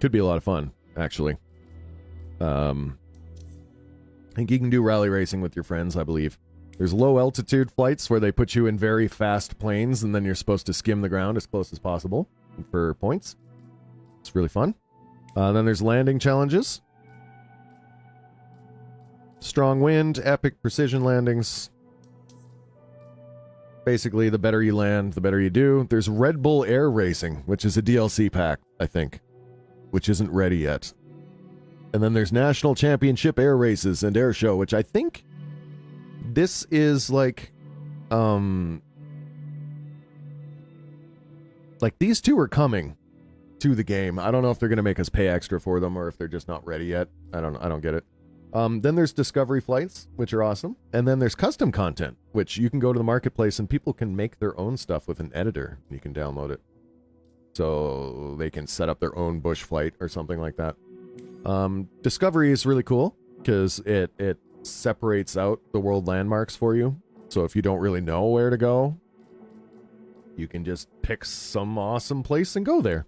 Could be a lot of fun, actually. I think you can do rally racing with your friends, I believe. There's low altitude flights where they put you in very fast planes and then you're supposed to skim the ground as close as possible for points. It's really fun. Then there's landing challenges. Strong wind, epic precision landings. Basically, the better you land, the better you do. There's Red Bull Air Racing, which is a DLC pack, I think, which isn't ready yet. And then there's National Championship Air Races and Air Show, which I think this is like these two are coming to the game. I don't know if they're going to make us pay extra for them or if they're just not ready yet. I don't get it. Then there's Discovery Flights, which are awesome. And then there's custom content, which you can go to the marketplace and people can make their own stuff with an editor. You can download it. So they can set up their own bush flight or something like that. Discovery is really cool because it separates out the world landmarks for you. So if you don't really know where to go, you can just pick some awesome place and go there.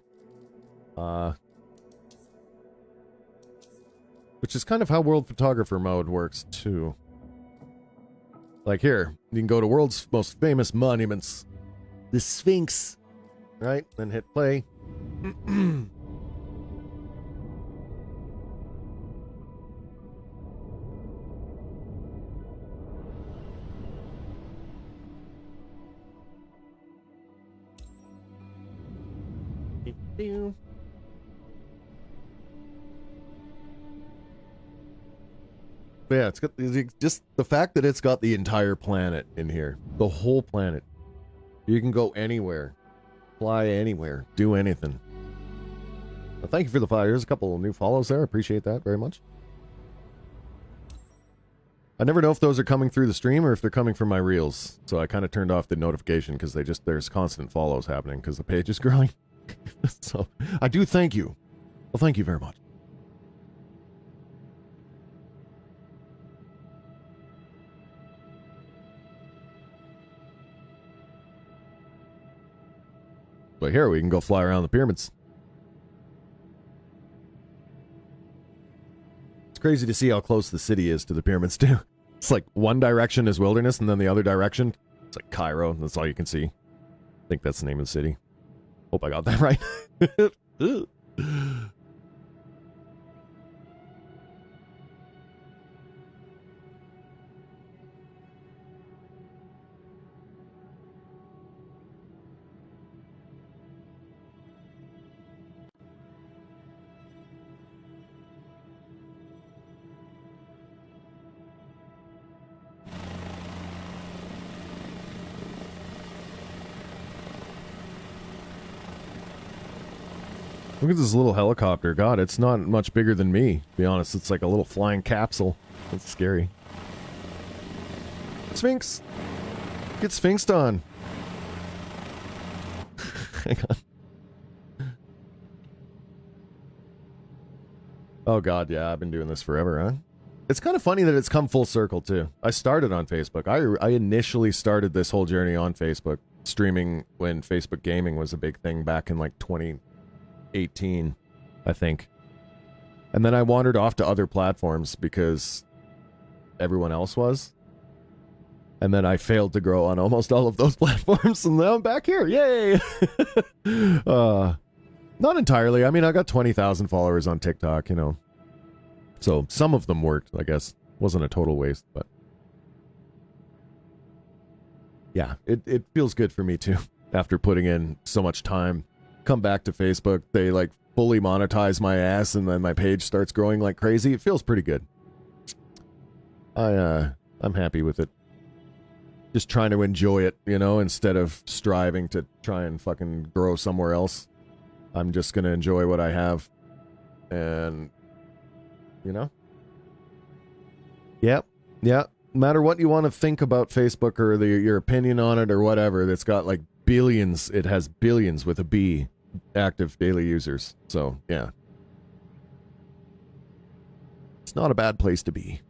Which is kind of how World Photographer mode works, too. Like here, you can go to world's most famous monuments. The Sphinx. Right? Then hit play. But yeah, it's got just the fact that it's got the entire planet in here. The whole planet. You can go anywhere. Fly anywhere. Do anything. Well, thank you for the follow. There's a couple of new follows there. Appreciate that very much. I never know if those are coming through the stream or if they're coming from my reels. So I kind of turned off the notification because there's constant follows happening because the page is growing. So I do thank you. Well, thank you very much. But here, we can go fly around the pyramids. It's crazy to see how close the city is to the pyramids, too. It's like one direction is wilderness, and then the other direction, it's like Cairo. That's all you can see. I think that's the name of the city. Hope I got that right. Look at this little helicopter. God, it's not much bigger than me, to be honest. It's like a little flying capsule. It's scary. Sphinx! Get Sphinxed on. Hang on. Oh god, yeah, I've been doing this forever, huh? It's kind of funny that it's come full circle, too. I started on Facebook. I initially started this whole journey on Facebook, streaming when Facebook gaming was a big thing back in like 2018, I think. And then I wandered off to other platforms because everyone else was. And then I failed to grow on almost all of those platforms, and now I'm back here. Yay! Not entirely. I mean, I got 20,000 followers on TikTok, you know. So some of them worked, I guess. Wasn't a total waste, but... yeah, it feels good for me, too. After putting in so much time. Come back to Facebook, they, like, fully monetize my ass, and then my page starts growing like crazy. It feels pretty good. I'm happy with it. Just trying to enjoy it, you know, instead of striving to try and fucking grow somewhere else. I'm just gonna enjoy what I have. And, you know? Yep. Yeah. No matter what you want to think about Facebook or your opinion on it or whatever, it's got like billions, it has billions with a B active daily users. So, yeah. It's not a bad place to be.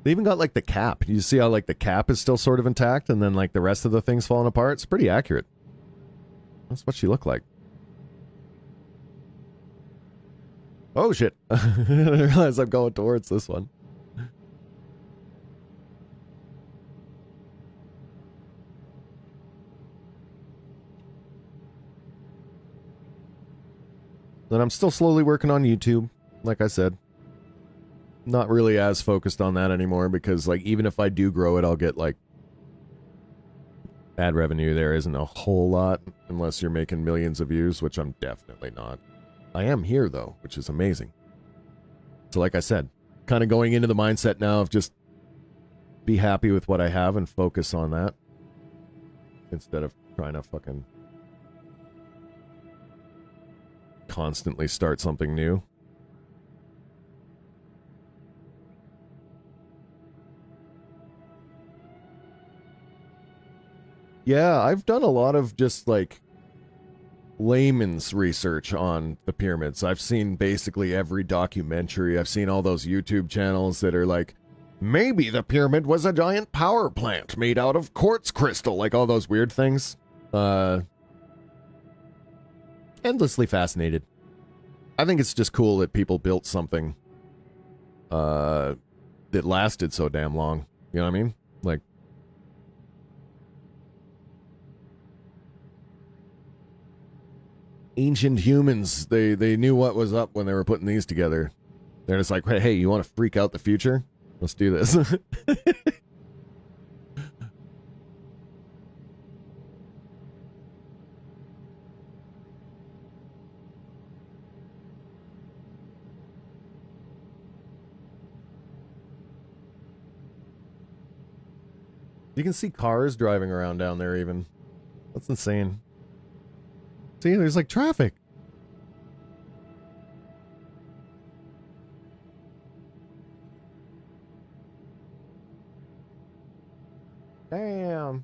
They even got like the cap. You see how like the cap is still sort of intact and then like the rest of the thing's falling apart? It's pretty accurate. That's what she looked like. Oh shit. I didn't realize I'm going towards this one. Then I'm still slowly working on YouTube, like I said. Not really as focused on that anymore because, like, even if I do grow it, I'll get, like, ad revenue. There isn't a whole lot unless you're making millions of views, which I'm definitely not. I am here, though, which is amazing. So, like I said, kind of going into the mindset now of just be happy with what I have and focus on that instead of trying to fucking constantly start something new. Yeah, I've done a lot of just, like, layman's research on the pyramids. I've seen basically every documentary. I've seen all those YouTube channels that are like, maybe the pyramid was a giant power plant made out of quartz crystal, like all those weird things. Endlessly fascinated. I think it's just cool that people built something that lasted so damn long. You know what I mean? Like, ancient humans, they knew what was up when they were putting these together. They're just like, hey, you want to freak out the future? Let's do this. You can see cars driving around down there even. That's insane. See, there's like traffic. Damn.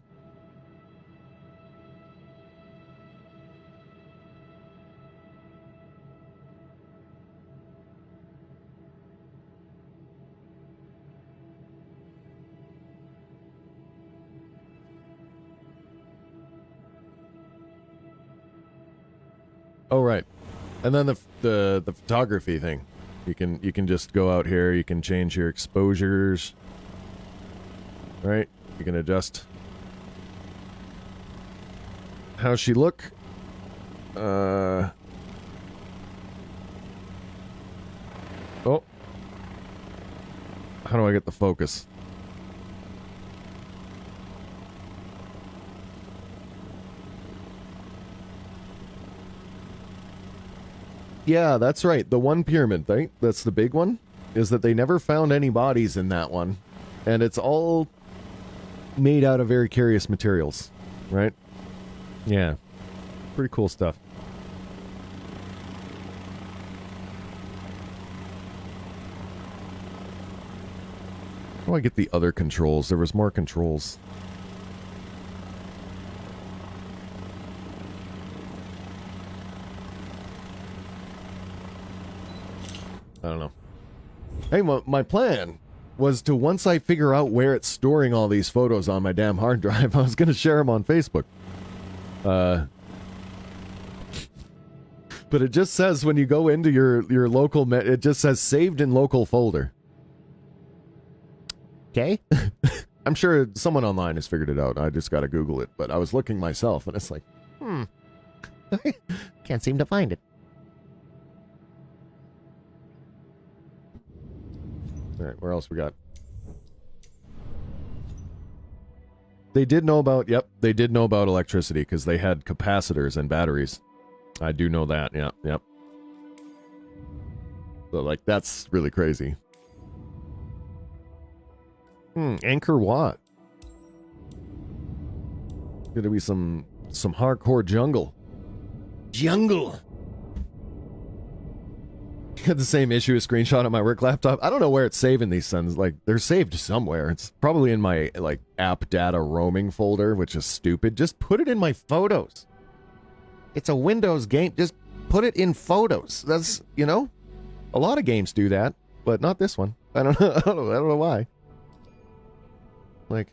Oh, right. And then the photography thing. You can just go out here, you can change your exposures. Right? You can adjust how she look. Oh. How do I get the focus? Yeah, that's right. The one pyramid, right? That's the big one. Is that they never found any bodies in that one. And it's all made out of very curious materials. Right? Yeah. Pretty cool stuff. How do I get the other controls? There was more controls. I don't know. Hey, my plan was to, once I figure out where it's storing all these photos on my damn hard drive, I was going to share them on Facebook. But it just says when you go into your local, it just says saved in local folder. Okay. I'm sure someone online has figured it out. I just got to Google it. But I was looking myself, and it's like, can't seem to find it. All right, where else we got? They did know about, they did know about electricity because they had capacitors and batteries. I do know that, yep. So, like, that's really crazy. Anchor Watt. Gonna be some hardcore jungle. Jungle! Had the same issue, a screenshot on my work laptop. I don't know where it's saving these things. Like, they're saved somewhere. It's probably in my, like, app data roaming folder, which is stupid. Just put it in my photos. It's a Windows game. Just put it in photos. That's, you know? A lot of games do that, but not this one. I don't know. I don't know why. Like,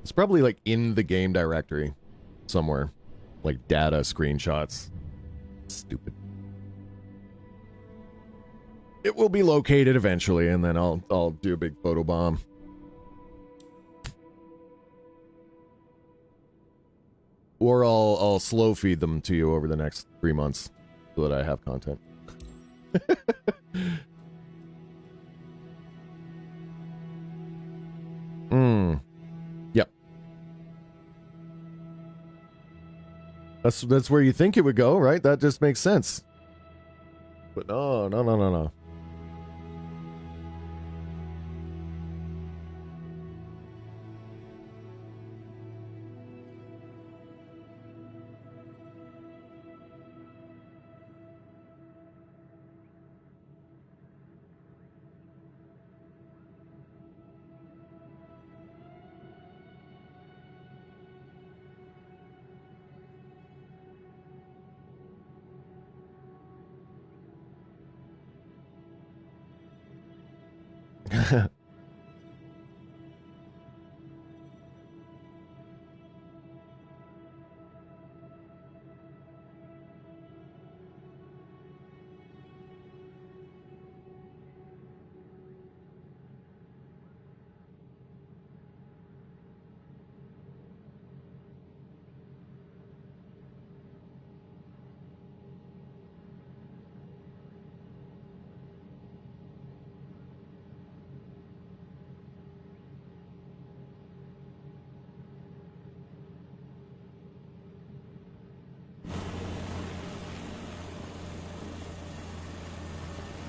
it's probably like in the game directory somewhere, like data screenshots. Stupid. It will be located eventually, and then I'll do a big photo bomb. Or I'll slow feed them to you over the next 3 months so that I have content. Yep. That's where you think it would go, right? That just makes sense. But no.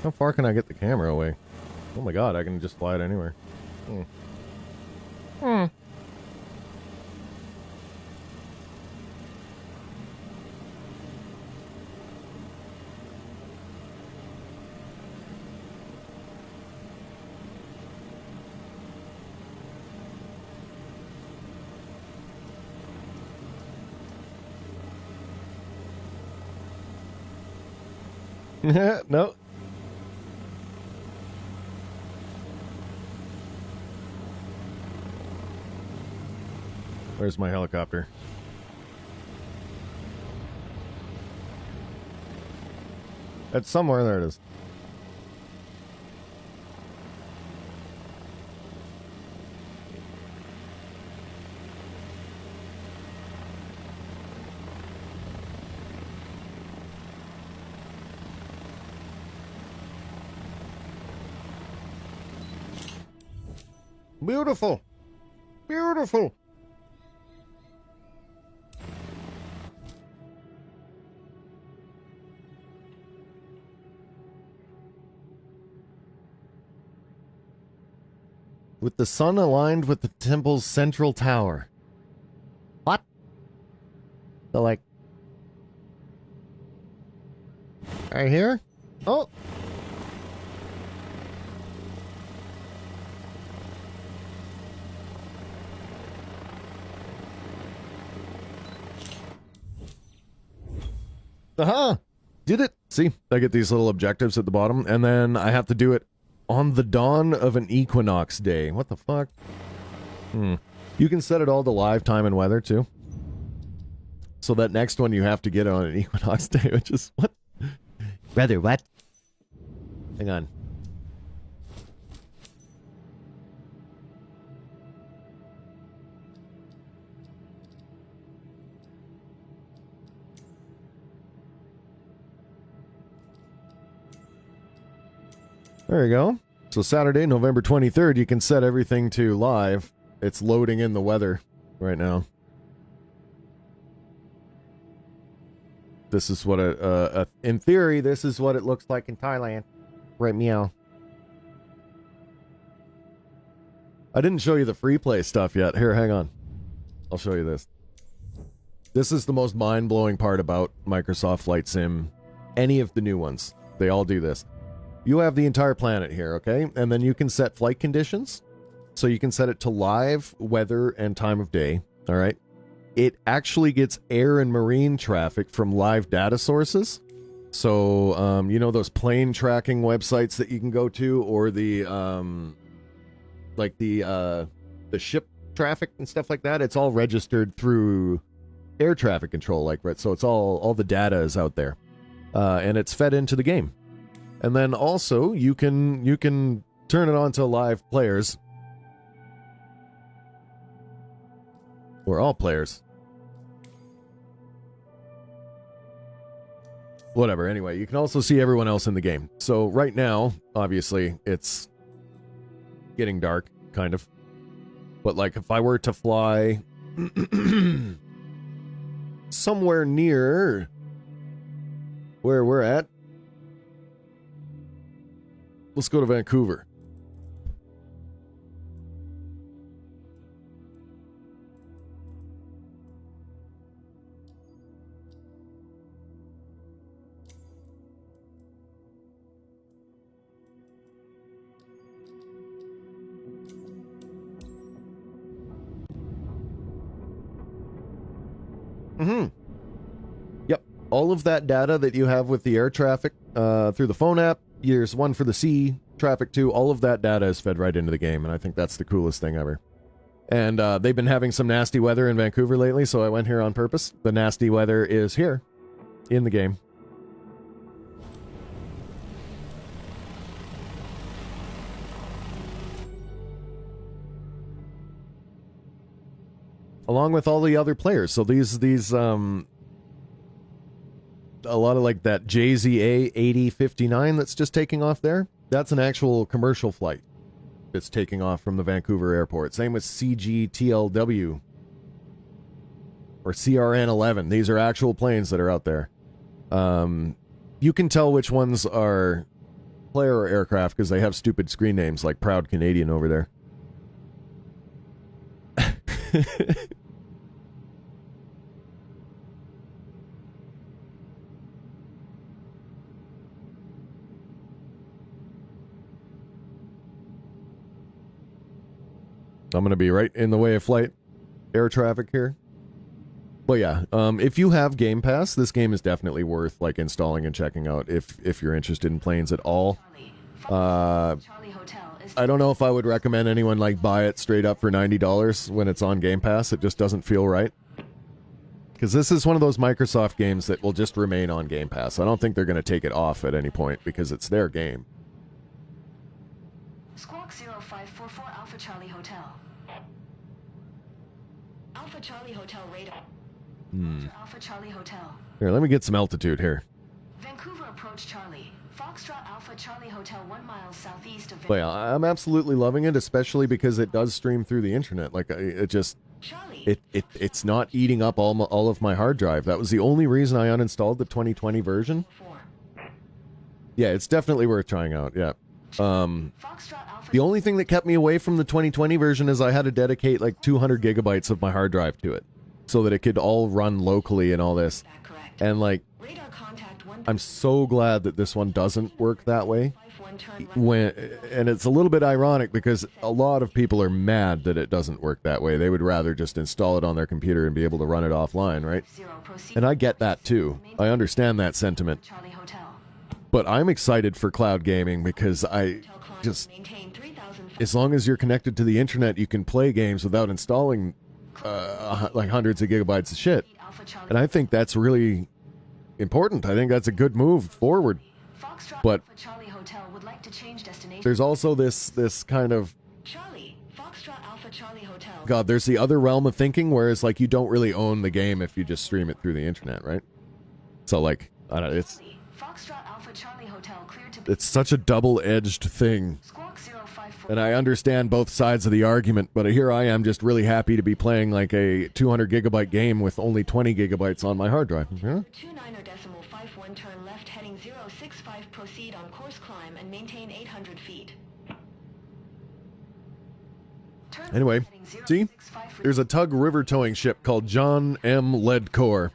How far can I get the camera away? Oh my god, I can just fly it anywhere. No. Where's my helicopter? It's somewhere. There it is. Beautiful. Beautiful. With the sun aligned with the temple's central tower. What? So, like... Right here? Oh! Aha! Did it! See, I get these little objectives at the bottom, and then I have to do it on the dawn of an equinox day. What the fuck? You can set it all to live time and weather, too. So that next one you have to get on an equinox day, which is... What? Weather, what? Hang on. There you go. So Saturday, November 23rd, you can set everything to live. It's loading in the weather right now. This is what in theory, this is what it looks like in Thailand. Right, meow. I didn't show you the free play stuff yet. Here, hang on. I'll show you this. This is the most mind-blowing part about Microsoft Flight Sim. Any of the new ones. They all do this. You have the entire planet here, okay? And then you can set flight conditions. So you can set it to live, weather, and time of day, all right? It actually gets air and marine traffic from live data sources. So, you know those plane tracking websites that you can go to, or the, like the ship traffic and stuff like that? It's all registered through air traffic control, like, right? So it's all the data is out there. And it's fed into the game. And then also, you can turn it on to live players. Or all players. Whatever, anyway, you can also see everyone else in the game. So right now, obviously, it's getting dark, kind of. But like, if I were to fly somewhere near where we're at, let's go to Vancouver. Yep. All of that data that you have with the air traffic through the phone app, there's one for the sea traffic too, all of that data is fed right into the game, and I think that's the coolest thing ever. And they've been having some nasty weather in Vancouver lately, so I went here on purpose. The nasty weather is here in the game. Along with all the other players. So these a lot of like that JZA 8059 that's just taking off there. That's an actual commercial flight that's taking off from the Vancouver airport. Same with CGTLW or CRN11. These are actual planes that are out there. You can tell which ones are player aircraft because they have stupid screen names like Proud Canadian over there. I'm going to be right in the way of flight air traffic here. But yeah, if you have Game Pass, this game is definitely worth like installing and checking out if you're interested in planes at all. I don't know if I would recommend anyone like buy it straight up for $90 when it's on Game Pass. It just doesn't feel right. Because this is one of those Microsoft games that will just remain on Game Pass. I don't think they're going to take it off at any point because it's their game. Squawk 0544 Alpha Charlie Hotel. Alpha Charlie Hotel radar. Alpha Charlie Hotel. Here, let me get some altitude here. Vancouver approach Charlie. Foxtrot Alpha Charlie Hotel 1 mile southeast of But yeah, I'm absolutely loving it, especially because it does stream through the internet. Like, it just... It's not eating up all of my hard drive. That was the only reason I uninstalled the 2020 version. Yeah, it's definitely worth trying out, yeah. The only thing that kept me away from the 2020 version is I had to dedicate like 200 gigabytes of my hard drive to it so that it could all run locally and all this. And like, I'm so glad that this one doesn't work that way. And it's a little bit ironic because a lot of people are mad that it doesn't work that way. They would rather just install it on their computer and be able to run it offline, right? And I get that too. I understand that sentiment. But I'm excited for cloud gaming because I just... As long as you're connected to the internet, you can play games without installing like hundreds of gigabytes of shit. And I think that's really important. I think that's a good move forward. But there's also this kind of... God, there's the other realm of thinking where it's like you don't really own the game if you just stream it through the internet, right? So like, I don't know, it's such a double-edged thing. And I understand both sides of the argument, but here I am just really happy to be playing like a 200 gigabyte game with only 20 gigabytes on my hard drive. Yeah? 29.51 turn left heading 065 proceed on course climb and maintain 800 feet. Anyway, see? There's a tug river towing ship called John M. Leadcore.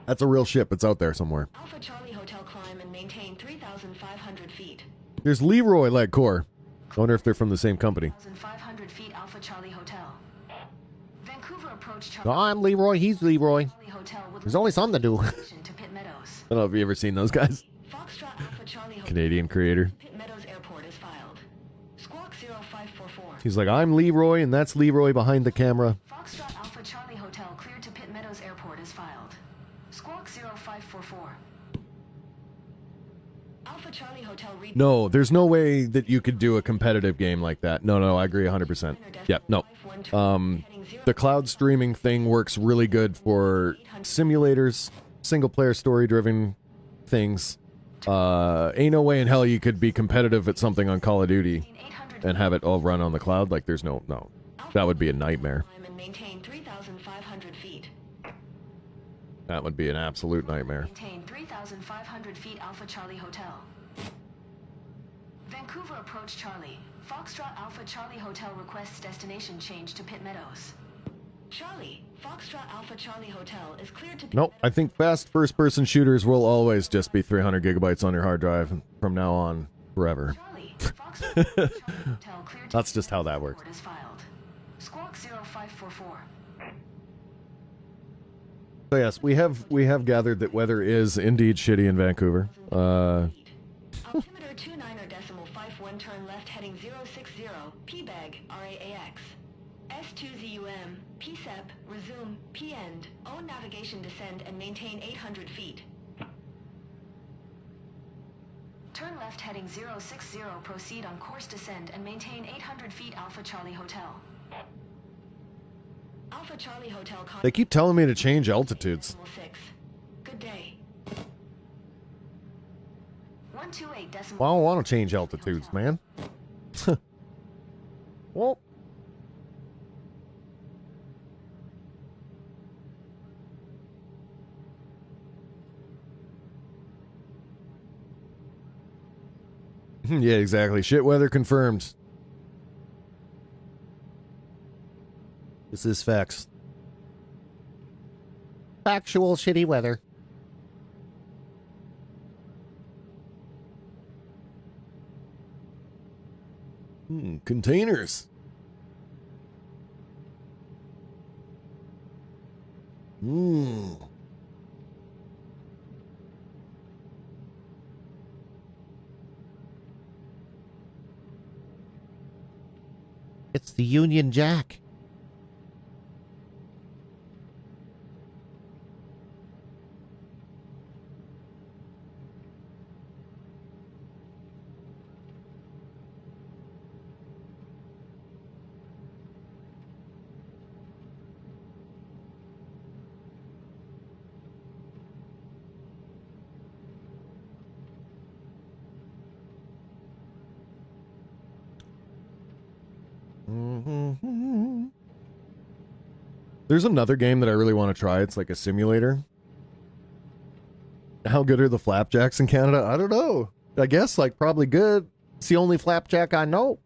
That's a real ship. It's out there somewhere. Alpha Charlie Hotel climb and maintain 3,500 feet. There's Leroy Leadcore. I wonder if they're from the same company. 1,500 feet Alpha Charlie Hotel. Vancouver approach No, I'm Leroy. He's Leroy. There's always something to do. I don't know if you ever seen those guys. Canadian creator. Pitt Meadows Airport is filed. Squawk 0544. He's like, I'm Leroy, and that's Leroy behind the camera. Foxtrot Alpha Charlie Hotel cleared to Pitt Meadows Airport is filed. Squawk 0544. Alpha Charlie Hotel No, there's no way that you could do a competitive game like that. No, I agree 100%. Yep, no. The cloud streaming thing works really good for simulators, single-player story-driven things. Ain't no way in hell you could be competitive at something on Call of Duty and have it all run on the cloud. Like, there's no. That would be a nightmare. That would be an absolute nightmare. Maintain 3,500 feet Alpha Charlie Hotel. Vancouver approach Charlie. Foxtrot Alpha Charlie Hotel requests destination change to Pitt Meadows. Charlie, Foxtrot Alpha Charlie Hotel is cleared to Pitt Nope, I think fast first-person shooters will always just be 300 gigabytes on your hard drive from now on, forever. Charlie, Foxtrot Alpha Charlie Hotel cleared to That's just how that works. is filed. Squawk 0544. So yes, we have gathered that weather is indeed shitty in Vancouver. Altimeter 29.51 turn left heading 060 PBEG RAAX. S2ZUM PSEP resume P end. Own navigation descend and maintain 800 feet. Turn left heading 060 proceed on course descend and maintain 800 feet Alpha Charlie Hotel. Alpha Charlie Hotel. They keep telling me to change altitudes. Good day. 128. Well, I don't want to change altitudes, man. Well. Yeah, exactly. Shit weather confirmed. This is facts. Factual shitty weather. Containers. Mmm. It's the Union Jack. Mm-hmm. There's another game that I really want to try. It's like a simulator. How good are the flapjacks in Canada? I don't know. I guess like probably good. It's the only flapjack I know.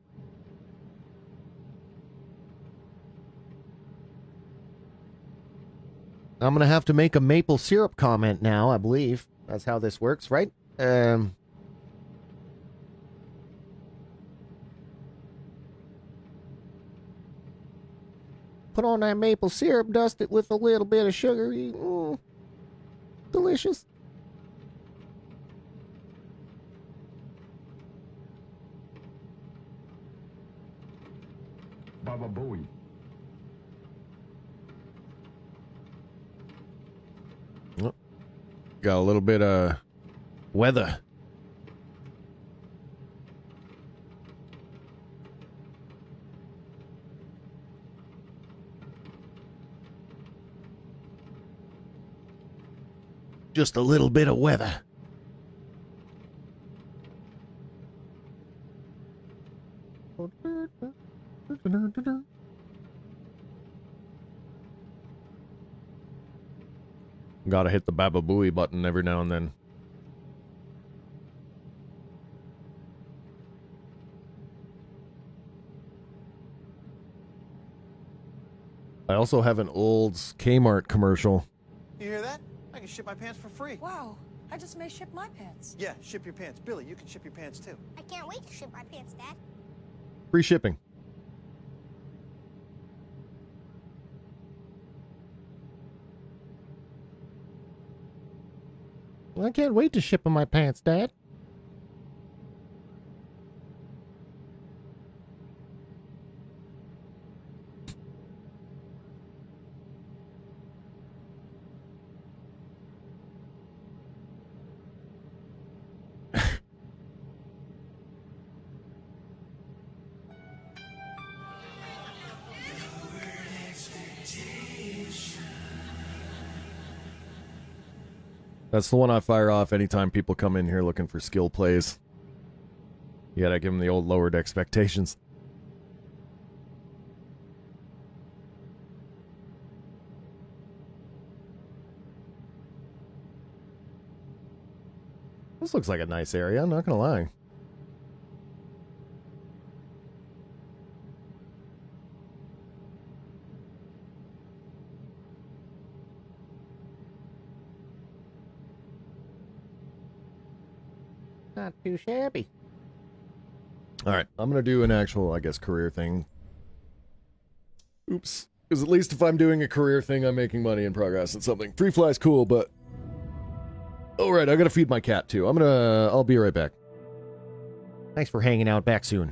I'm gonna have to make a maple syrup comment now, I believe. That's how this works, right? Put on that maple syrup, dust it with a little bit of sugar. Delicious. Baba Booey. Oh, got a little bit of weather. Just a little bit of weather. Gotta hit the Baba Booey button every now and then. I also have an old Kmart commercial. You hear that? I can ship my pants for free. Wow, I just may ship my pants. Yeah, ship your pants. Billy, you can ship your pants too. I can't wait to ship my pants, Dad. Free shipping. I can't wait to ship my pants, Dad. That's the one I fire off anytime people come in here looking for skill plays. You gotta give them the old lowered expectations. This looks like a nice area, I'm not gonna lie. Not too shabby. Alright, I'm gonna do an actual, I guess, career thing. Oops. Because at least if I'm doing a career thing, I'm making money and progress and something. Free fly's cool, but... Alright, I gotta feed my cat too. I'll be right back. Thanks for hanging out. Back soon.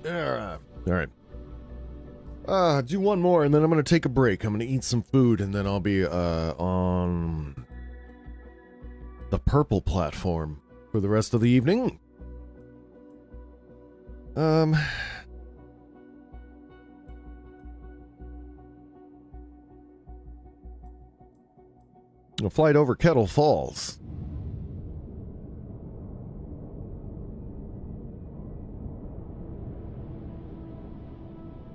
All right. Do one more, and then I'm going to take a break. I'm going to eat some food, and then I'll be on the purple platform for the rest of the evening. A flight over Kettle Falls.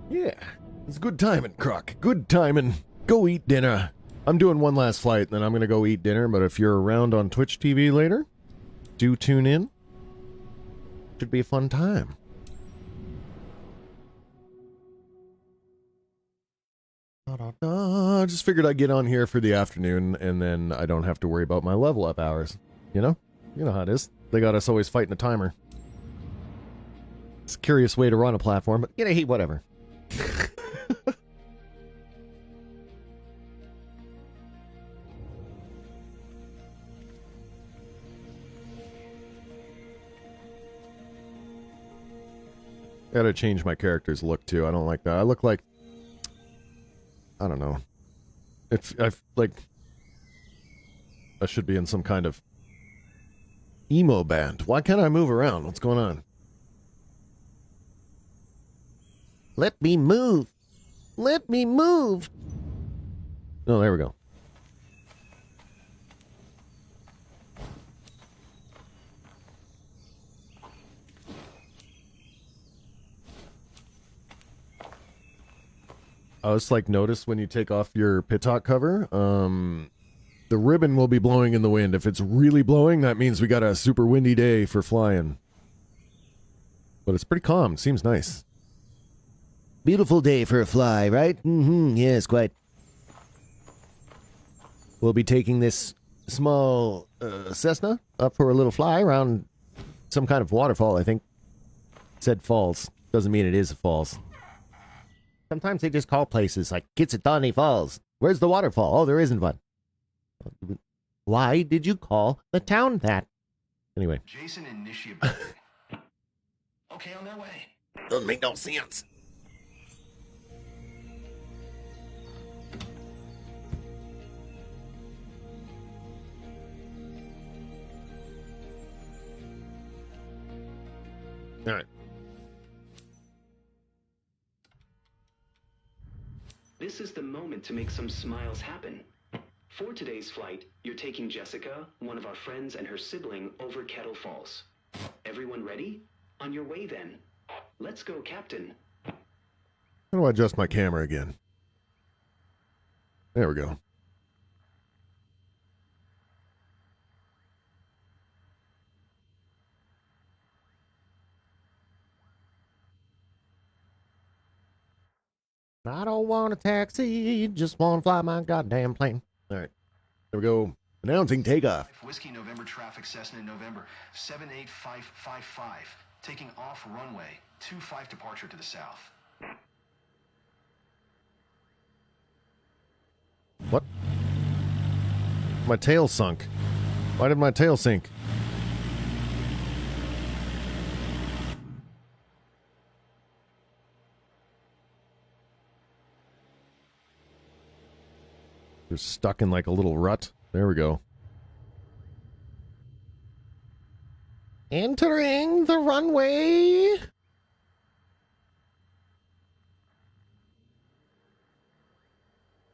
Yeah, it's good timing, Croc. Good timing. Go eat dinner. I'm doing one last flight, and then I'm going to go eat dinner, but if you're around on Twitch TV later, do tune in. Should be a fun time. Just figured I'd get on here for the afternoon, and then I don't have to worry about my level up hours. You know? You know how it is. They got us always fighting a timer. It's a curious way to run a platform, but, you know, whatever. Gotta change my character's look, too. I don't like that. I look like... I don't know. I should be in some kind of emo band. Why can't I move around? What's going on? Let me move. Let me move. Oh, there we go. I was like, notice when you take off your pitot cover, the ribbon will be blowing in the wind. If it's really blowing, that means we got a super windy day for flying. But it's pretty calm. Seems nice. Beautiful day for a fly, right? Mm-hmm. Yes, quite. We'll be taking this small Cessna up for a little fly around some kind of waterfall, I think. It said falls. Doesn't mean it is a falls. Sometimes they just call places like Kitsitani Falls. Where's the waterfall? Oh, there isn't one. Why did you call the town that? Anyway. Jason and Nishi. Okay, on their way. Doesn't make no sense. All right. This is the moment to make some smiles happen. For today's flight, you're taking Jessica, one of our friends, and her sibling over Kettle Falls. Everyone ready? On your way then. Let's go, Captain. How do I adjust my camera again? There we go. I don't want a taxi, just want to fly my goddamn plane. All right, there we go. Announcing takeoff. Whiskey November traffic Cessna November 78555. Taking off runway 25 departure to the south. What? My tail sunk. Why did my tail sink? You're stuck in like a little rut. There we go. Entering the runway.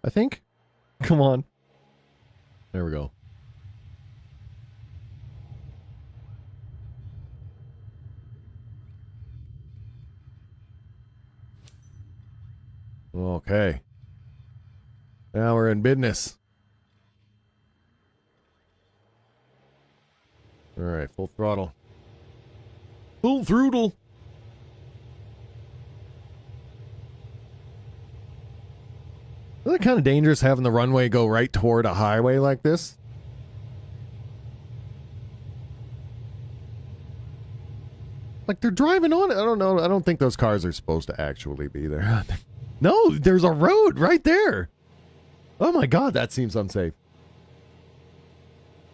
I think. Come on. There we go. Okay. Now we're in business. All right, full throttle. Full throttle. Isn't it kind of dangerous having the runway go right toward a highway like this? Like they're driving on it. I don't know. I don't think those cars are supposed to actually be there. No, there's a road right there. Oh my God, that seems unsafe.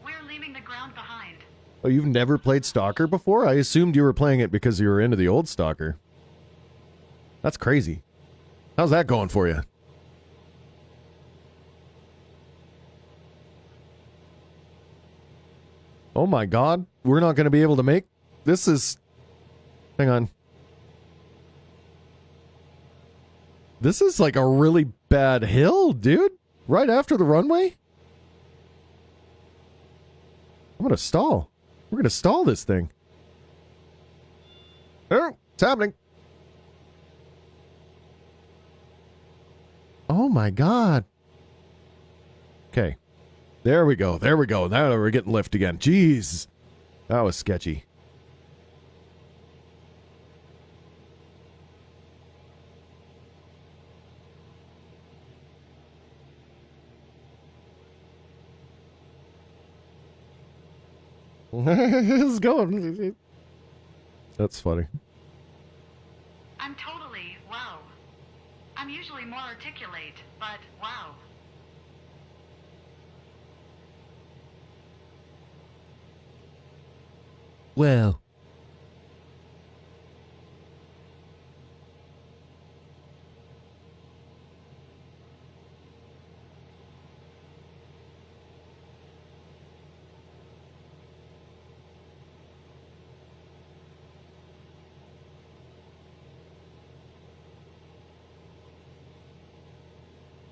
We're leaving the ground behind. Oh, you've never played Stalker before? I assumed you were playing it because you were into the old Stalker. That's crazy. How's that going for you? Oh my God. We're not going to be able to make... This is... Hang on. This is like a really bad hill, dude. Right after the runway? I'm going to stall. We're going to stall this thing. Oh, it's happening. Oh my God. Okay. There we go. There we go. Now we're getting lift again. Jeez. That was sketchy. It's going. That's funny. I'm totally wow. I'm usually more articulate, but wow. Well.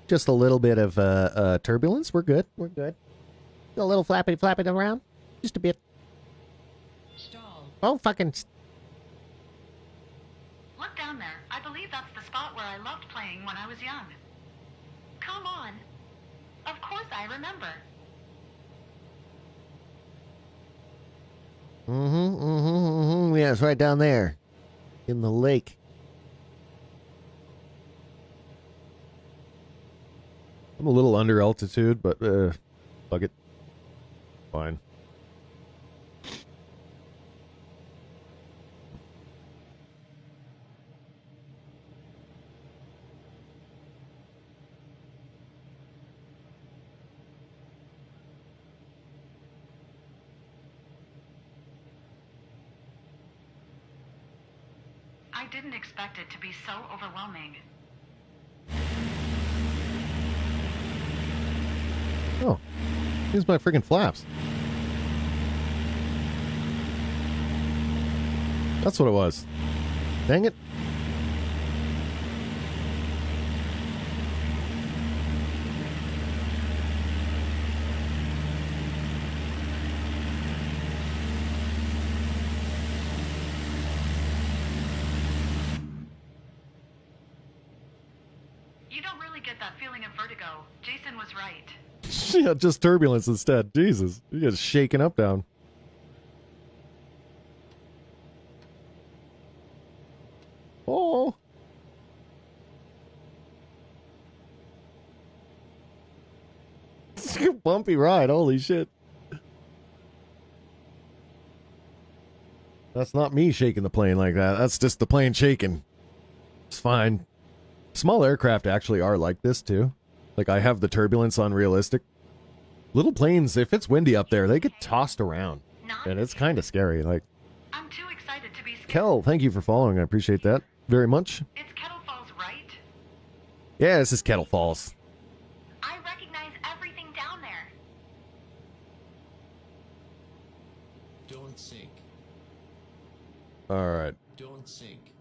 Just a little bit of turbulence. We're good. We're good. A little flapping around. Just a bit. Stall. Oh, fucking... Look down there. I believe that's the spot where I loved playing when I was young. Come on. Of course I remember. Yeah, it's right down there. In the lake. I'm a little under altitude, but fuck it. Fine. I didn't expect it to be so overwhelming. Oh. Here's my freaking flaps. That's what it was. Dang it. You don't really get that feeling of vertigo. Jason was right. Yeah, just turbulence instead. Jesus. You get shaken up down. Oh. It's a bumpy ride. Holy shit. That's not me shaking the plane like that. That's just the plane shaking. It's fine. Small aircraft actually are like this too. Like I have the turbulence on realistic. Little planes, if it's windy up there, they get tossed around. And it's kind of scary. Like, I'm too excited to be scared. Kel, thank you for following. I appreciate that very much. It's Kettle Falls, right? Yeah, this is Kettle Falls. I recognize everything down there. Don't sink. All right. Don't sink.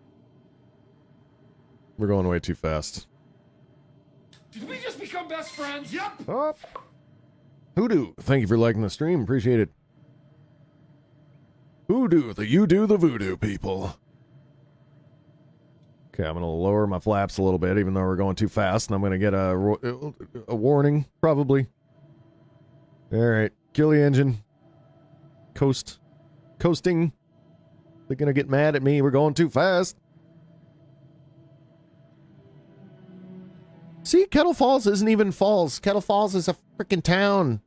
We're going way too fast. Did we just become best friends? Yep. Oh. Hoodoo, thank you for liking the stream. Appreciate it. Hoodoo, you do the voodoo, people. Okay, I'm going to lower my flaps a little bit, even though we're going too fast, and I'm going to get a warning, probably. All right, kill the engine. Coasting. They're going to get mad at me. We're going too fast. See, Kettle Falls isn't even falls. Kettle Falls is a freaking town.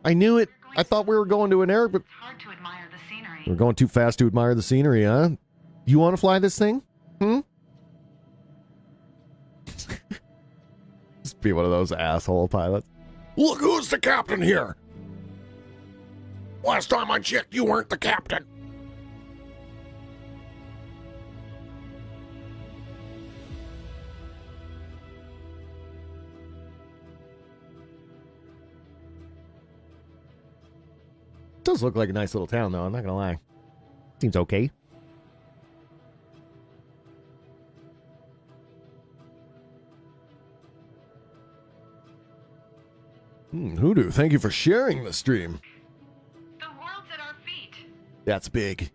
I knew it. I thought we were going to an air, but... It's hard to admire the scenery. We're going too fast to admire the scenery, huh? You want to fly this thing? Just be one of those asshole pilots. Look who's the captain here. Last time I checked, you weren't the captain. Does look like a nice little town, though. I'm not gonna lie. Seems okay. Hoodoo, thank you for sharing the stream. The world's at our feet. That's big.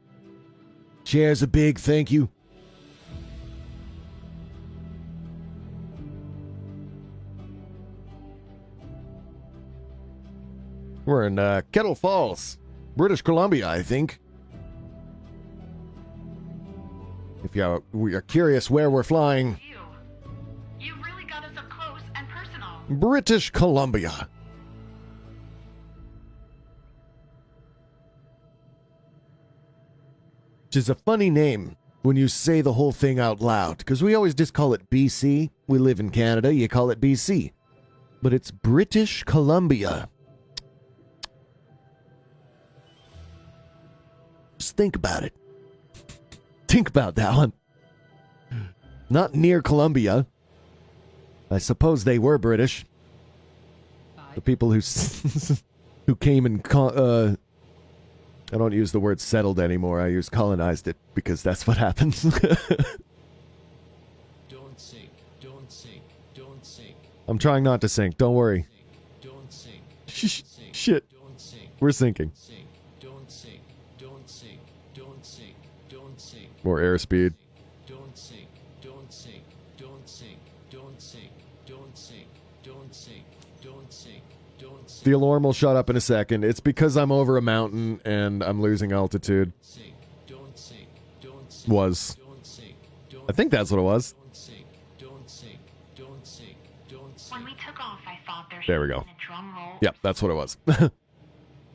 Shares a big thank you. We're in Kettle Falls, British Columbia, I think. If we are curious where we're flying. You really got us up close and personal. British Columbia. Which is a funny name when you say the whole thing out loud, because we always just call it BC. We live in Canada, you call it BC. But it's British Columbia. Just think about it. Think about that one. Not near Columbia. I suppose they were British. The people who who came and I don't use the word settled anymore. I use colonized it because that's what happens. Don't sink. Don't sink. Don't sink. I'm trying not to sink. Don't worry. Don't sink. Shit. Don't sink. We're sinking. Don't sink. Don't sink. Don't sink. Don't sink. More airspeed. Don't sink. Don't sink. Don't sink. Don't sink. Don't sink. Don't sink. Don't sink. Don't sink. The alarm will shut up in a second. It's because I'm over a mountain and I'm losing altitude. Don't sink. Don't sink. Was. Don't sink. I think that's what it was. Don't sink. Don't sink. Don't sink. Don't sink. When we took off, I thought there There we should go. have been a drum roll. Yep, that's what it was.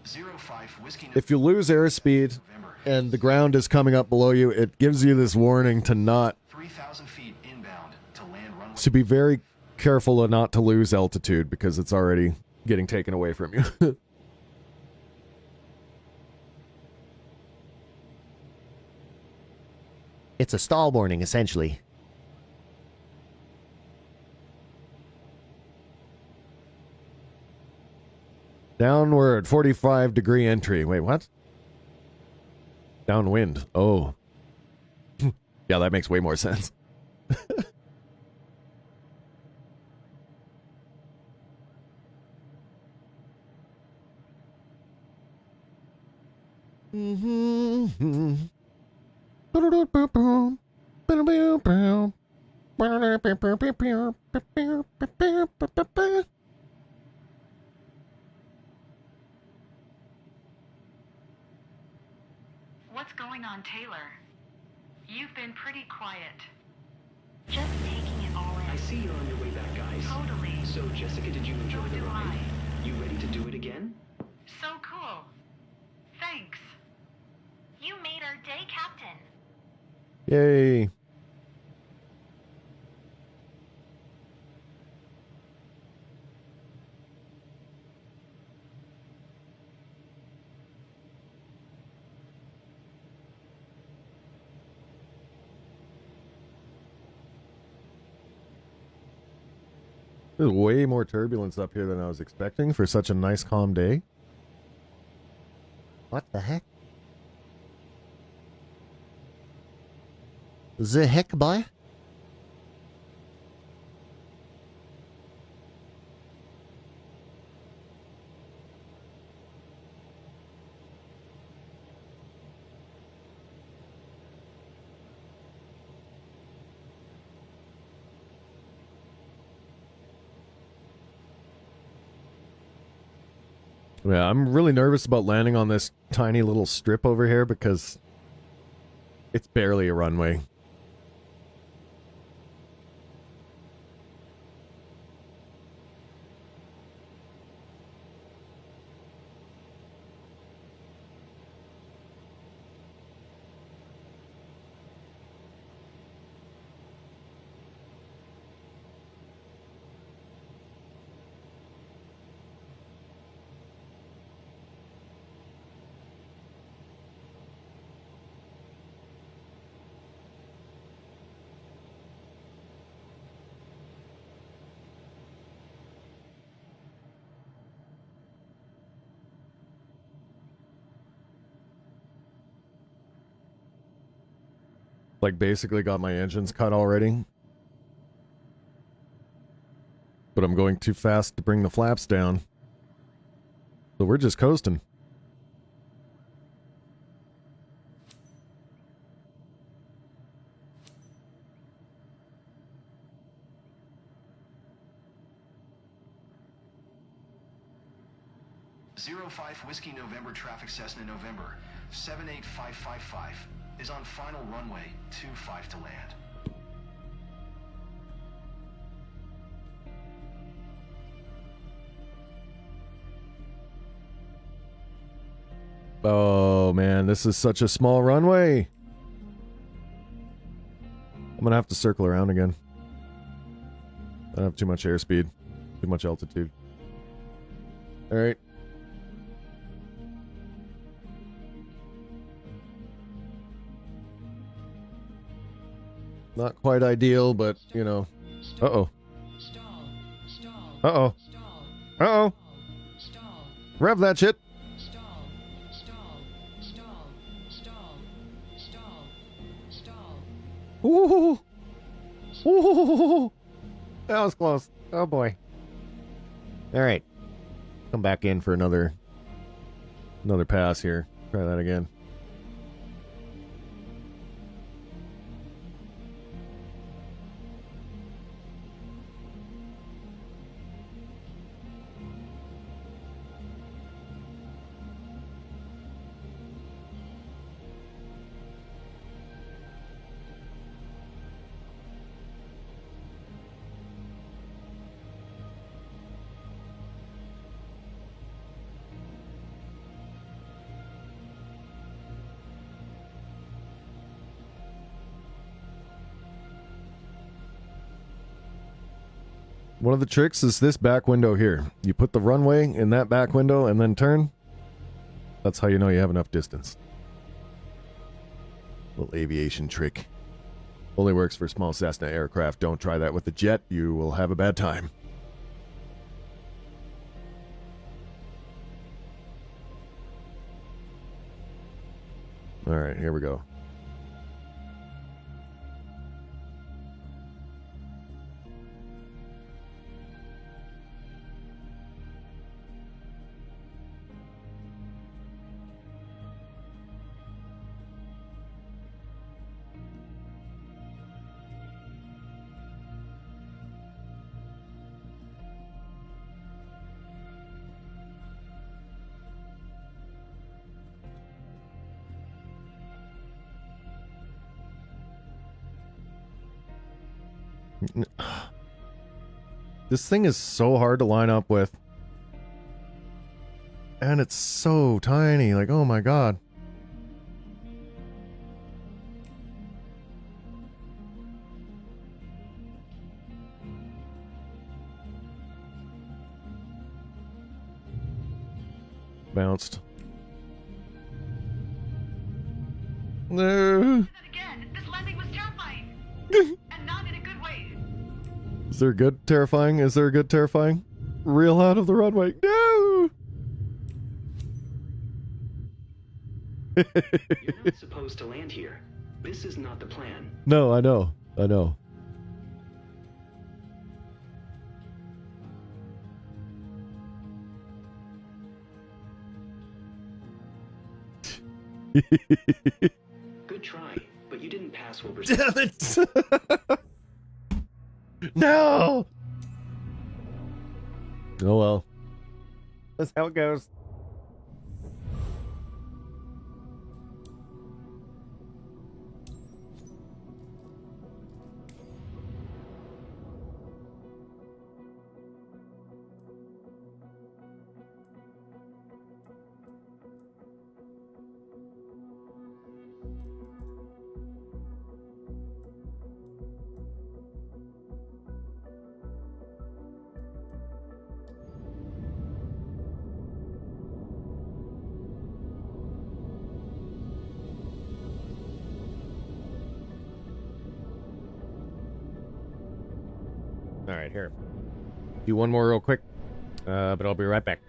05 Whiskey If you lose airspeed and the ground is coming up below you, it gives you this warning to not 3,000 feet inbound to land runway. to be very careful not to lose altitude because it's already getting taken away from you. It's a stall warning, essentially. Downward, 45-degree entry. Wait, what? Downwind. Oh. Yeah, that makes way more sense. What's going on, Taylor? You've been pretty quiet. Just taking it all in. I see you're on your way back, guys. Totally. So, Jessica, did you enjoy the do ride? You ready to do it again? So cool. Thanks. You made our day, Captain. Yay. There's way more turbulence up here than I was expecting for such a nice calm day. What the heck? The heck, boy? Yeah, I'm really nervous about landing on this tiny little strip over here because it's barely a runway. Like, basically got my engines cut already. But I'm going too fast to bring the flaps down. So we're just coasting. #05 Whiskey November traffic Cessna November 78555 is on final runway 25 to land. Oh man, this is such a small runway. I'm gonna have to circle around again. I don't have too much airspeed, too much altitude. Alright. Not quite ideal, but, you know. Uh-oh. Uh-oh. Uh-oh. Rev that shit. Ooh. Ooh. That was close. Oh boy. Alright. Come back in for another pass here. Try that again. One of the tricks is this back window here. You put the runway in that back window and then turn. That's how you know you have enough distance. Little aviation trick. Only works for small Cessna aircraft. Don't try that with the jet. You will have a bad time. Alright, here we go. This thing is so hard to line up with. And it's so tiny. Like, oh my god. Bounced. No. Again, this landing was terrifying. And not in a good way. Is there a good terrifying? Is there a good terrifying? Reel out of the runway. No! You're not supposed to land here. This is not the plan. No, I know. I know. Good try, but you didn't pass Wilberstien. Damn it! No! Oh well. That's how it goes. All right, here. Do one more real quick, but I'll be right back.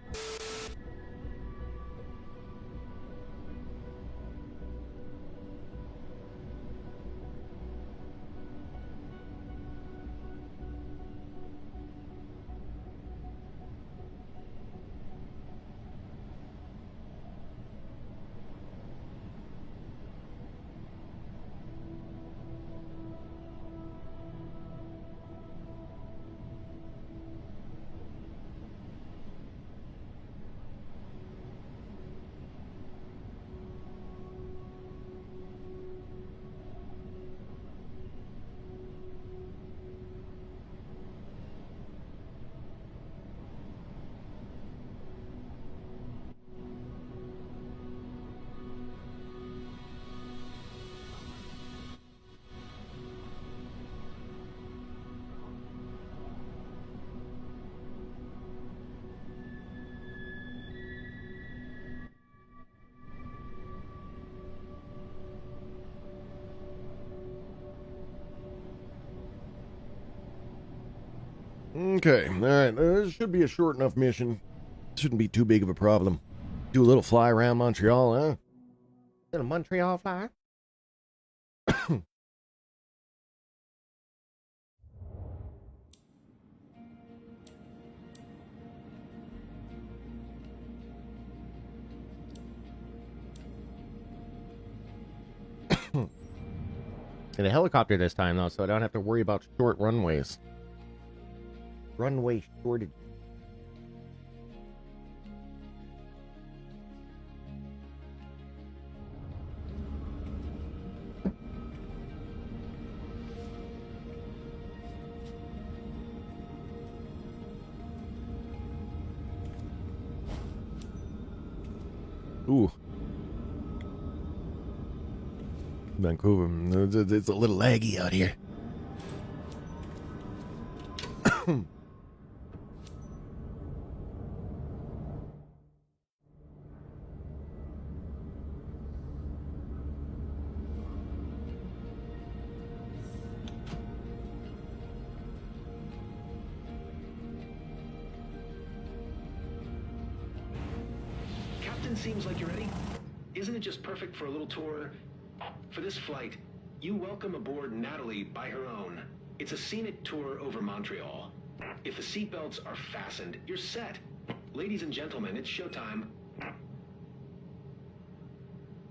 Okay, alright. This should be a short enough mission. Shouldn't be too big of a problem. Do a little fly around Montreal, huh? Little Montreal fly? In a helicopter this time, though, so I don't have to worry about short runways. Runway shortage. Ooh. Vancouver, it's a little laggy out here. Captain, seems like you're ready. Isn't it just perfect for a little tour? For this flight, you welcome aboard Natalie by her own. It's a scenic tour over Montreal. If the seatbelts are fastened, you're set. Ladies and gentlemen, it's showtime.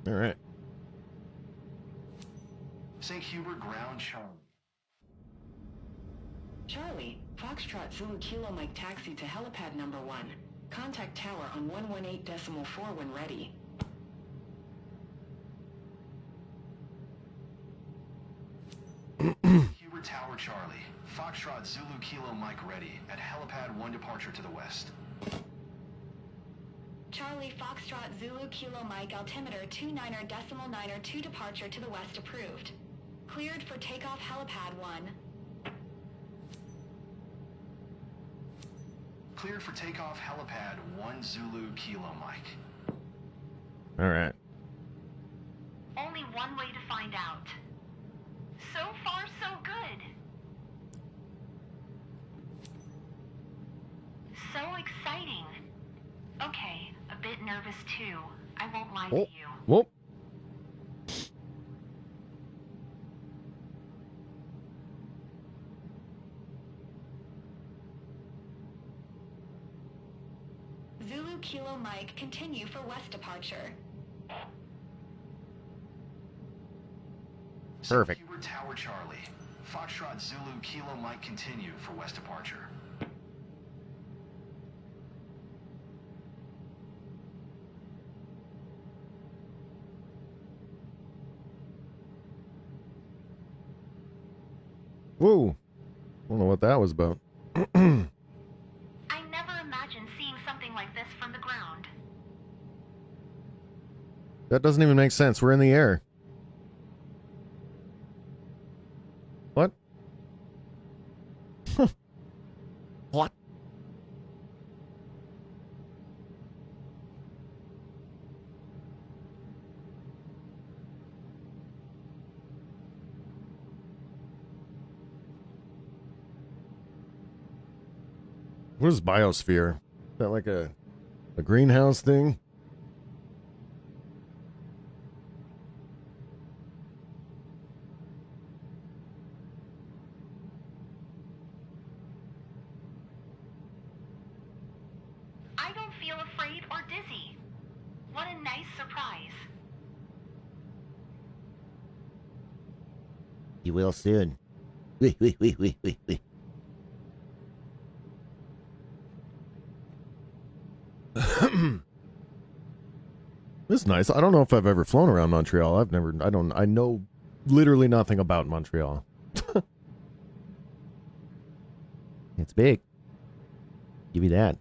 All right. St. Hubert Ground Charlie. Charlie, Foxtrot Zulu Kilo Mike taxi to helipad number 1. Contact tower on 118.4 when ready. Hubert Tower Charlie. Foxtrot Zulu Kilo Mike ready at helipad 1 departure to the west. Charlie Foxtrot Zulu Kilo Mike altimeter 29.9 departure to the west approved. Cleared for takeoff helipad 1. Cleared for takeoff helipad 1 Zulu Kilo Mike. All right. Only one way to find out. So far, so good. So exciting. Okay, a bit nervous too. I won't lie to you. Whoop. Zulu Kilo Mike continue for west departure. Perfect. Hubert Tower Charlie. Foxtrot Zulu Kilo Mike continue for west departure. Whoa. I don't know what that was about. I never imagined seeing something like this from the ground. That doesn't even make sense. We're in the air. What? What? What is biosphere? Is that like a greenhouse thing? I don't feel afraid or dizzy. What a nice surprise. You will soon. Wee. This is nice. I don't know if I've ever flown around Montreal. I know literally nothing about Montreal. It's big. Give you that.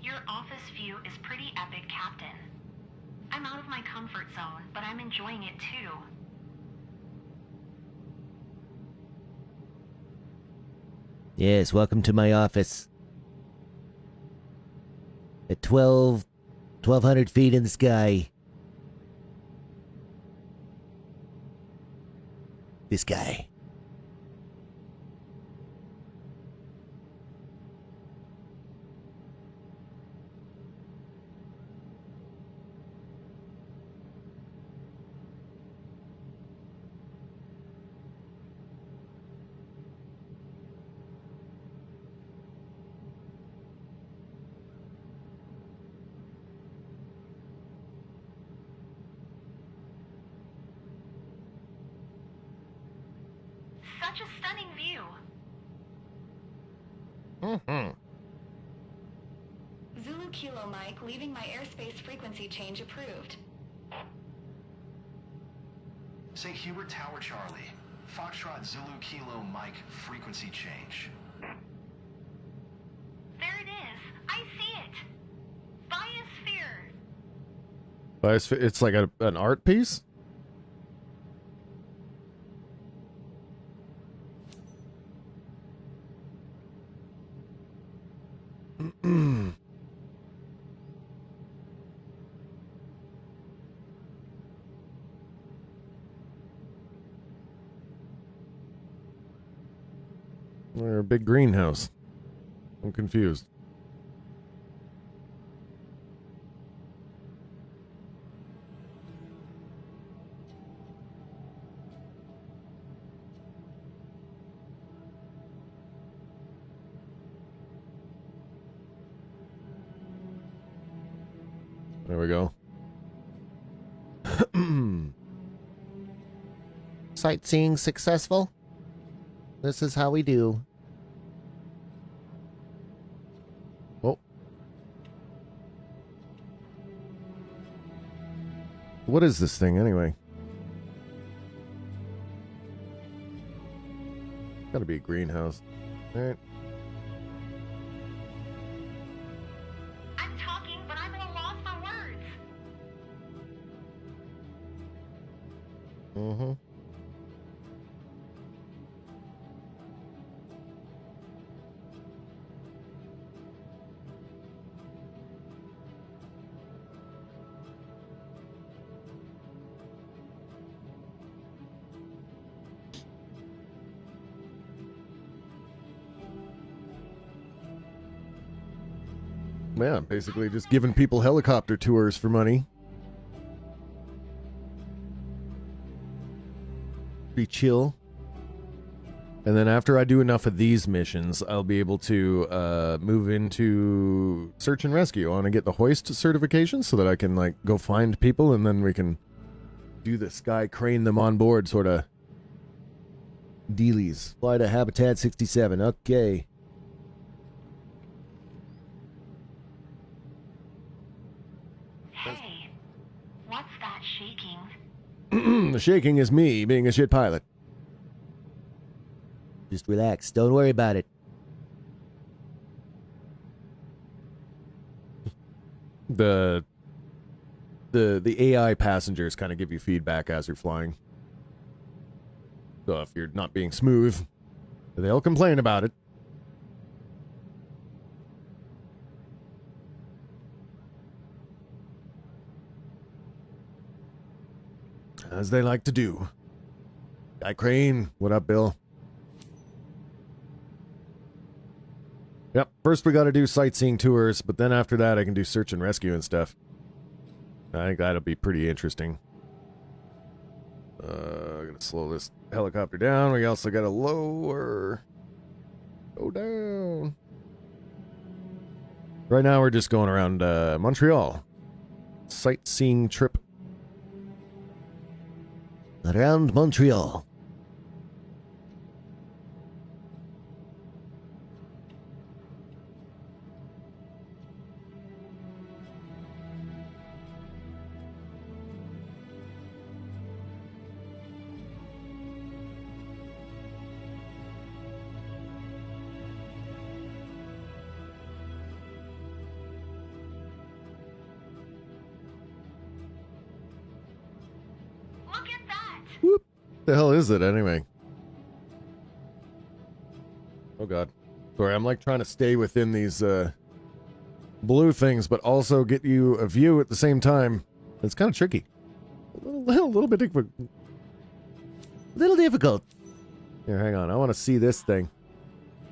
Your office view is pretty epic, Captain. I'm out of my comfort zone, but I'm enjoying it too. Yes, welcome to my office. At 1,200 feet in the sky. This guy. Such a stunning view. Mm-hmm. Zulu Kilo Mike, leaving my airspace frequency change approved. St. Hubert Tower Charlie. Foxtrot Zulu Kilo Mike frequency change. There it is. I see it. Biosphere. It's like an art piece? Or a big greenhouse. I'm confused. There we go. Sightseeing successful? This is how we do. Oh. What is this thing anyway? Gotta be a greenhouse. Alright. I'm talking, but I'm at a loss for words. Mm-hmm. Yeah, basically just giving people helicopter tours for money. Be chill. And then after I do enough of these missions, I'll be able to move into search and rescue. I want to get the hoist certification so that I can like go find people and then we can do the sky crane them on board sort of dealies. Fly to Habitat 67. Okay. Hey, what's that shaking? The shaking is me being a shit pilot. Just relax. Don't worry about it. The AI passengers kind of give you feedback as you're flying. So if you're not being smooth, they'll complain about it. As they like to do. Guy Crane, what up, Bill? Yep, first we gotta do sightseeing tours, but then after that I can do search and rescue and stuff. I think that'll be pretty interesting. I'm gonna slow this helicopter down. We also gotta lower. Go down. Right now we're just going around Montreal. Sightseeing trip. Around Montreal. The hell is it anyway? Oh god. Sorry, I'm like trying to stay within these blue things, but also get you a view at the same time. It's kind of tricky. A little bit difficult. Little difficult. Here, hang on. I want to see this thing.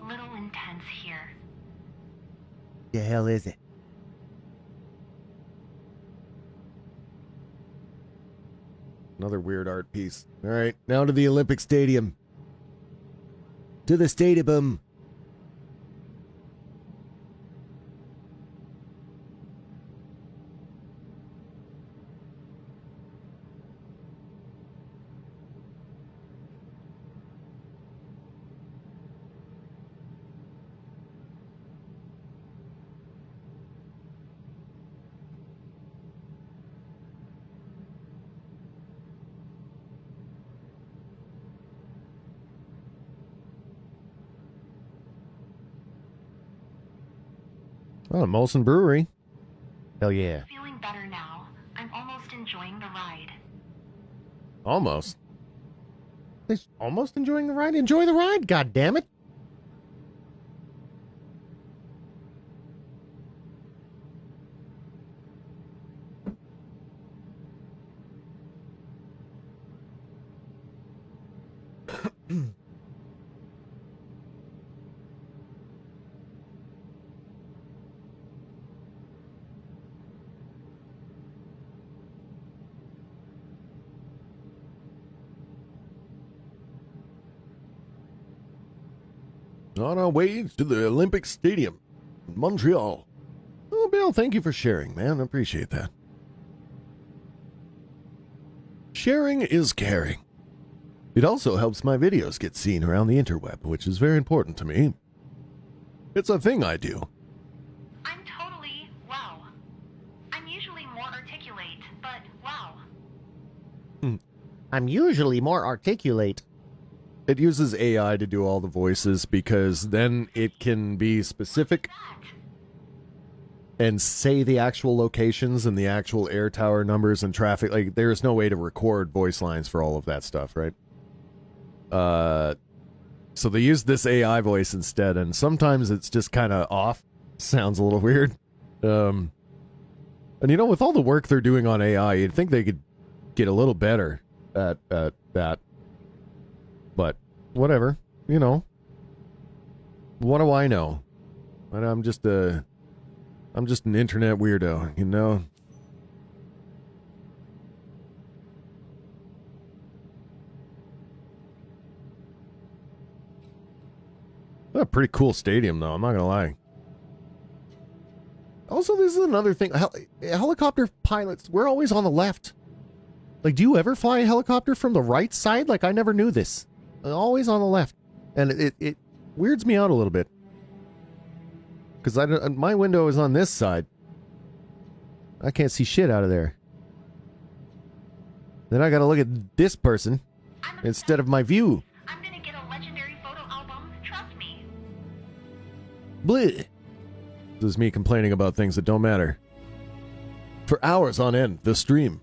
Little intense here. The hell is it? Another weird art piece. All right, now to the Olympic Stadium. To the stadium. Oh, Molson Brewery. Hell yeah. Feeling better now. I'm almost enjoying the ride. Almost. He's almost enjoying the ride? Enjoy the ride, god damn it. On our way to the Olympic Stadium in Montreal. Oh, Bill, thank you for sharing, man. I appreciate that. Sharing is caring. It also helps my videos get seen around the interweb, which is very important to me. It's a thing I do. I'm totally wow. I'm usually more articulate, but wow. I'm usually more articulate. It uses AI to do all the voices because then it can be specific and say the actual locations and the actual air tower numbers and traffic. Like, there's no way to record voice lines for all of that stuff, right? So they use this AI voice instead, and sometimes it's just kind of off. Sounds a little weird. And you know, with all the work they're doing on AI, you'd think they could get a little better at that. But whatever, you know. What do I know? I'm just an internet weirdo, you know. A pretty cool stadium, though. I'm not gonna lie. Also, this is another thing. Helicopter pilots, we're always on the left. Like, do you ever fly a helicopter from the right side? Like, I never knew this. Always on the left. And it weirds me out a little bit. Because my window is on this side. I can't see shit out of there. Then I gotta look at this person instead of my view. I'm gonna get a legendary photo album, trust me. Bleh. This is me complaining about things that don't matter. For hours on end, the stream.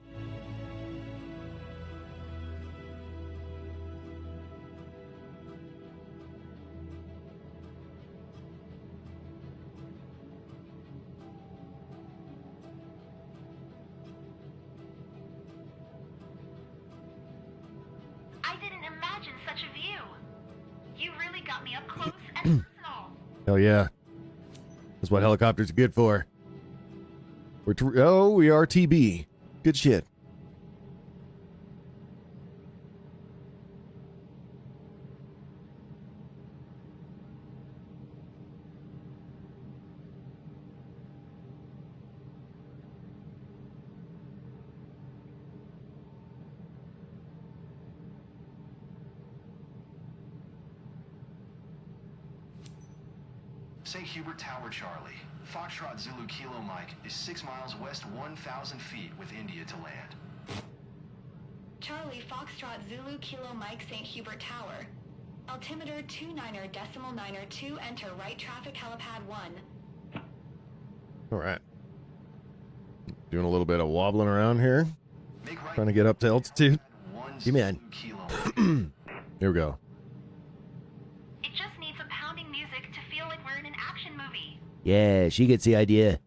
Hell yeah. That's what helicopters are good for. We are TB. Good shit. St. Hubert Tower, Charlie. Foxtrot Zulu Kilo Mike is 6 miles west 1,000 feet with India to land. Charlie Foxtrot Zulu Kilo Mike St. Hubert Tower. Altimeter 29.992, enter right traffic helipad 1. Alright. Doing a little bit of wobbling around here. Trying to get up to altitude. Give me in. Here we go. It just needs some pounding music to feel like we're in an action movie. Yeah, she gets the idea.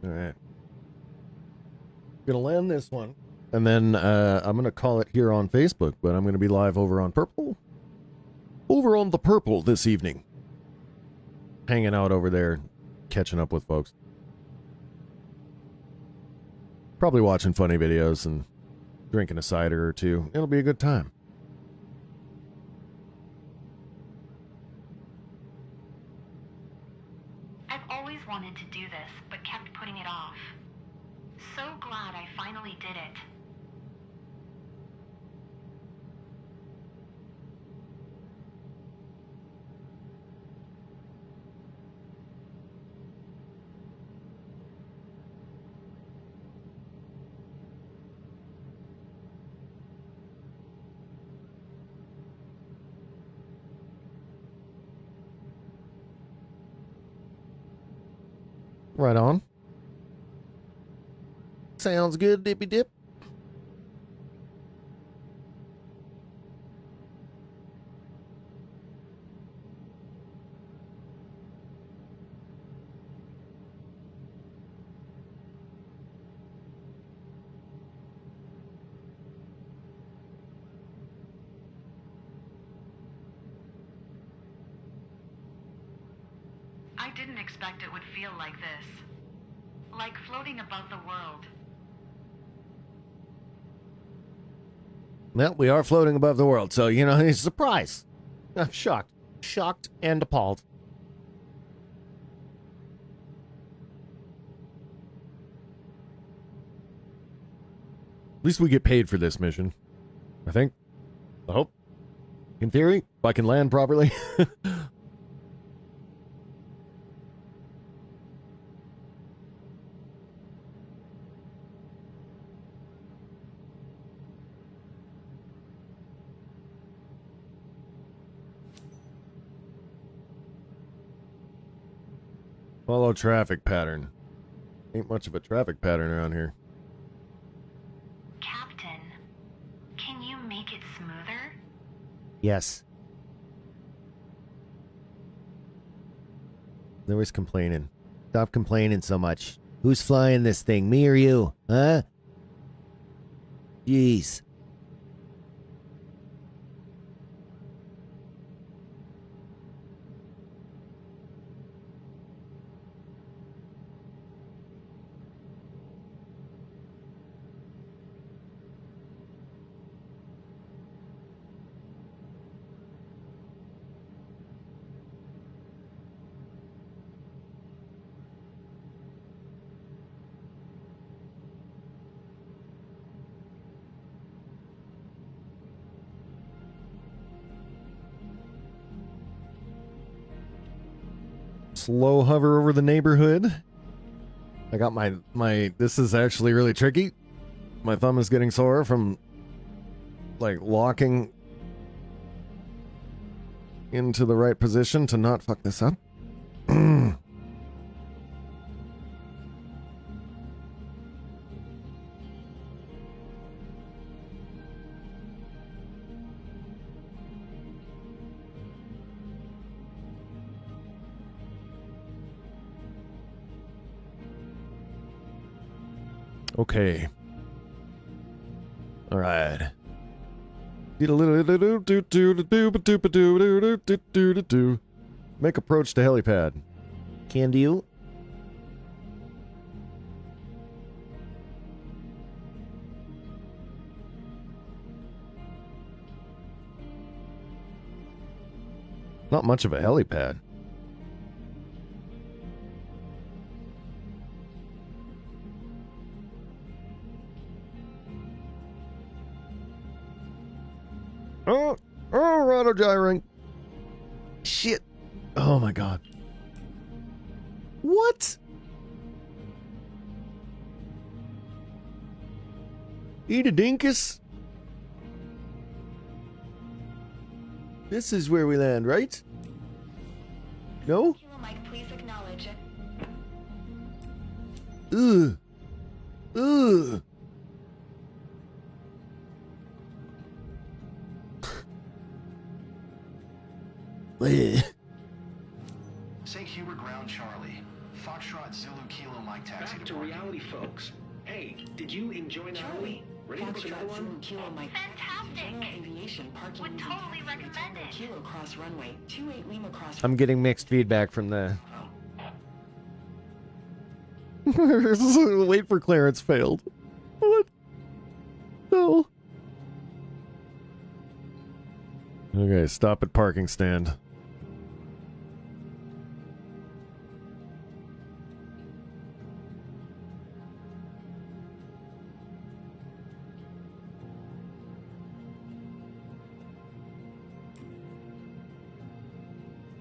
All right. Gonna land this one. And then I'm gonna call it here on Facebook, but I'm gonna be live over on Purple. Over on the Purple this evening. Hanging out over there, catching up with folks. Probably watching funny videos and drinking a cider or two. It'll be a good time. I've always wanted to do this, but kept putting it off. So glad I finally did it. Right on. Sounds good, Dippy Dip. I didn't expect it would feel like this. Like floating above the world. Well, we are floating above the world, so, you know, it's a surprise. I'm shocked. Shocked and appalled. At least we get paid for this mission. I think. I hope. In theory, if I can land properly. Follow traffic pattern. Ain't much of a traffic pattern around here. Captain, can you make it smoother? Yes. They're always complaining. Stop complaining so much. Who's flying this thing, me or you? Huh? Jeez. Slow hover over the neighborhood. I got my this is actually really tricky. My thumb is getting sore from like locking into the right position to not fuck this up. Okay. All right. Make approach to helipad. Can do. Not much of a helipad. Oh, roto gyring. Shit. Oh my god. What? Eat a dinkus? This is where we land, right? No? Kilo Mike, please acknowledge. Ugh. Ugh. St. Hubert Ground Charlie. Foxtrot Zulu Kilo Mike taxi Back to to parking. reality, folks. Hey, did you enjoy Charlie? Ready to book another Foxtrot Zulu one? Kilo Mike. Fantastic. General Aviation parking. Would totally recommend it. Kilo cross runway. 28 Lima cross. I'm getting mixed feedback from the. Wait for clearance failed. What? No. Okay, stop at parking stand.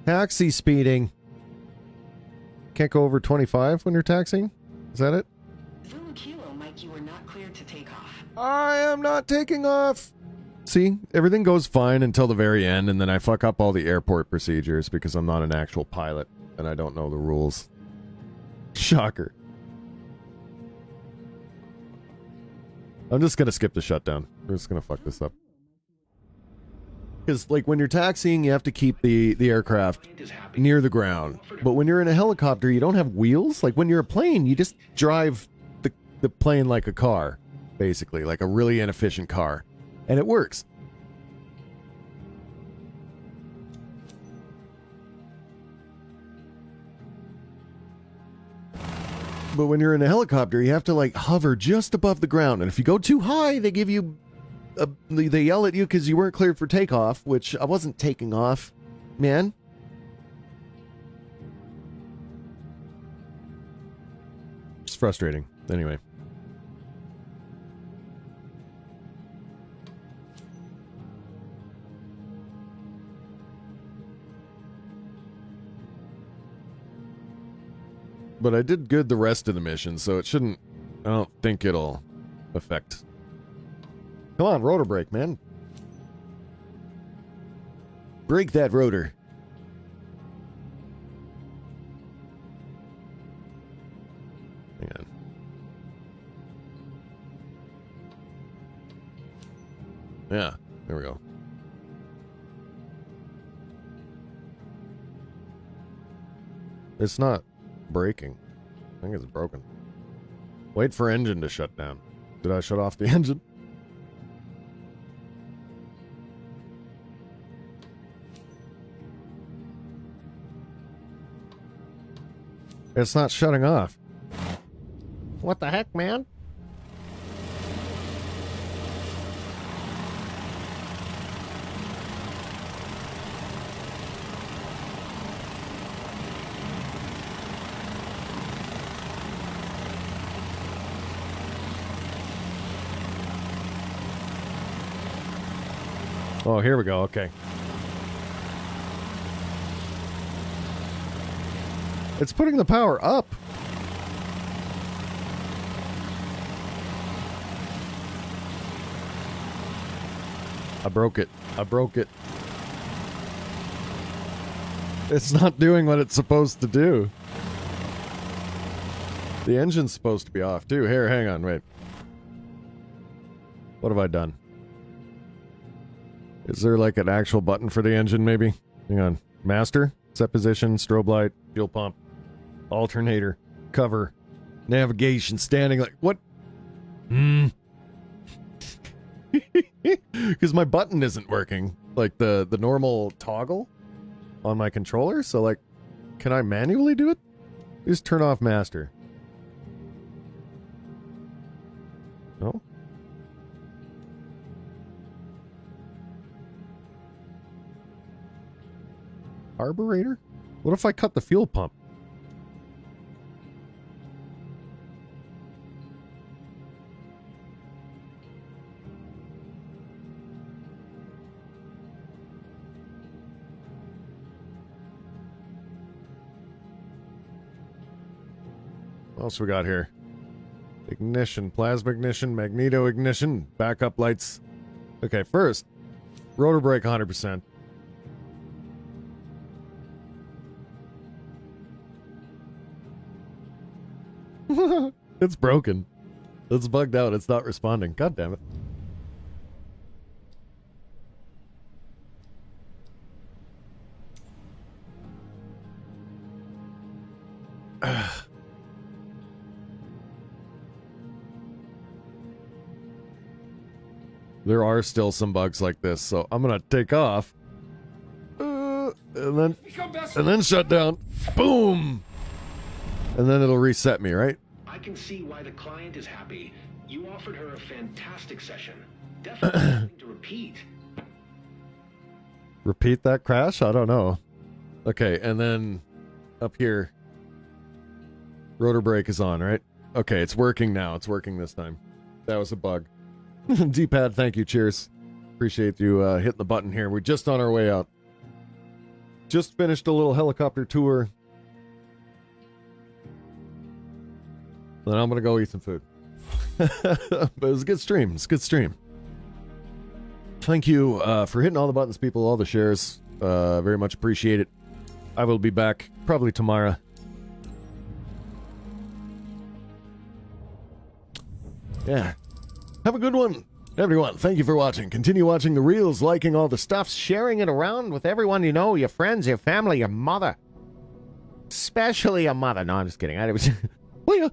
Taxi speeding. Can't go over 25 when you're taxiing? Is that it? Zulu Kilo Mike, you are not cleared to take off. I am not taking off. See, everything goes fine until the very end, and then I fuck up all the airport procedures because I'm not an actual pilot and I don't know the rules. Shocker. I'm just gonna skip the shutdown. We're just gonna fuck this up. Because, like, when you're taxiing, you have to keep the aircraft near the ground. But when you're in a helicopter, you don't have wheels. Like, when you're a plane, you just drive the plane like a car, basically, like a really inefficient car. And it works. But when you're in a helicopter, you have to, like, hover just above the ground. And if you go too high, they give you... they yell at you because you weren't cleared for takeoff, which I wasn't taking off, man. It's frustrating. Anyway. But I did good the rest of the mission, so it shouldn't... I don't think it'll affect... Come on, rotor brake, man. Brake that rotor. Hang on. Yeah, there we go. It's not braking. I think it's broken. Wait for engine to shut down. Did I shut off the engine? It's not shutting off. What the heck, man? Oh, here we go. Okay. It's putting the power up. I broke it. I broke it. It's not doing what it's supposed to do. The engine's supposed to be off too. Here, hang on, wait. What have I done? Is there like an actual button for the engine maybe? Hang on. Master, set position, strobe light, fuel pump, alternator, cover, navigation, standing like what? Because my button isn't working. Like the normal toggle on my controller. So like, can I manually do it? Just turn off master. No? Carburetor? What if I cut the fuel pump? What else we got here? Ignition, plasma ignition, magneto ignition, backup lights. Okay, first, rotor brake 100%. It's broken. It's bugged out. It's not responding. God damn it. There are still some bugs like this, so I'm gonna take off, and then shut down. Boom, and then it'll reset me, right? I can see why the client is happy. You offered her a fantastic session. Definitely something to repeat. Repeat that crash? I don't know. Okay, and then up here, rotor brake is on, right? Okay, it's working now. It's working this time. That was a bug. D-pad, thank you. Cheers. Appreciate you hitting the button here. We're just on our way out. Just finished a little helicopter tour. Then I'm going to go eat some food. But it was a good stream. It's a good stream. Thank you for hitting all the buttons, people, all the shares. Very much appreciate it. I will be back probably tomorrow. Yeah. Have a good one, everyone. Thank you for watching. Continue watching the reels, liking all the stuff, sharing it around with everyone you know, your friends, your family, your mother. Especially your mother. No, I'm just kidding. Well, yeah.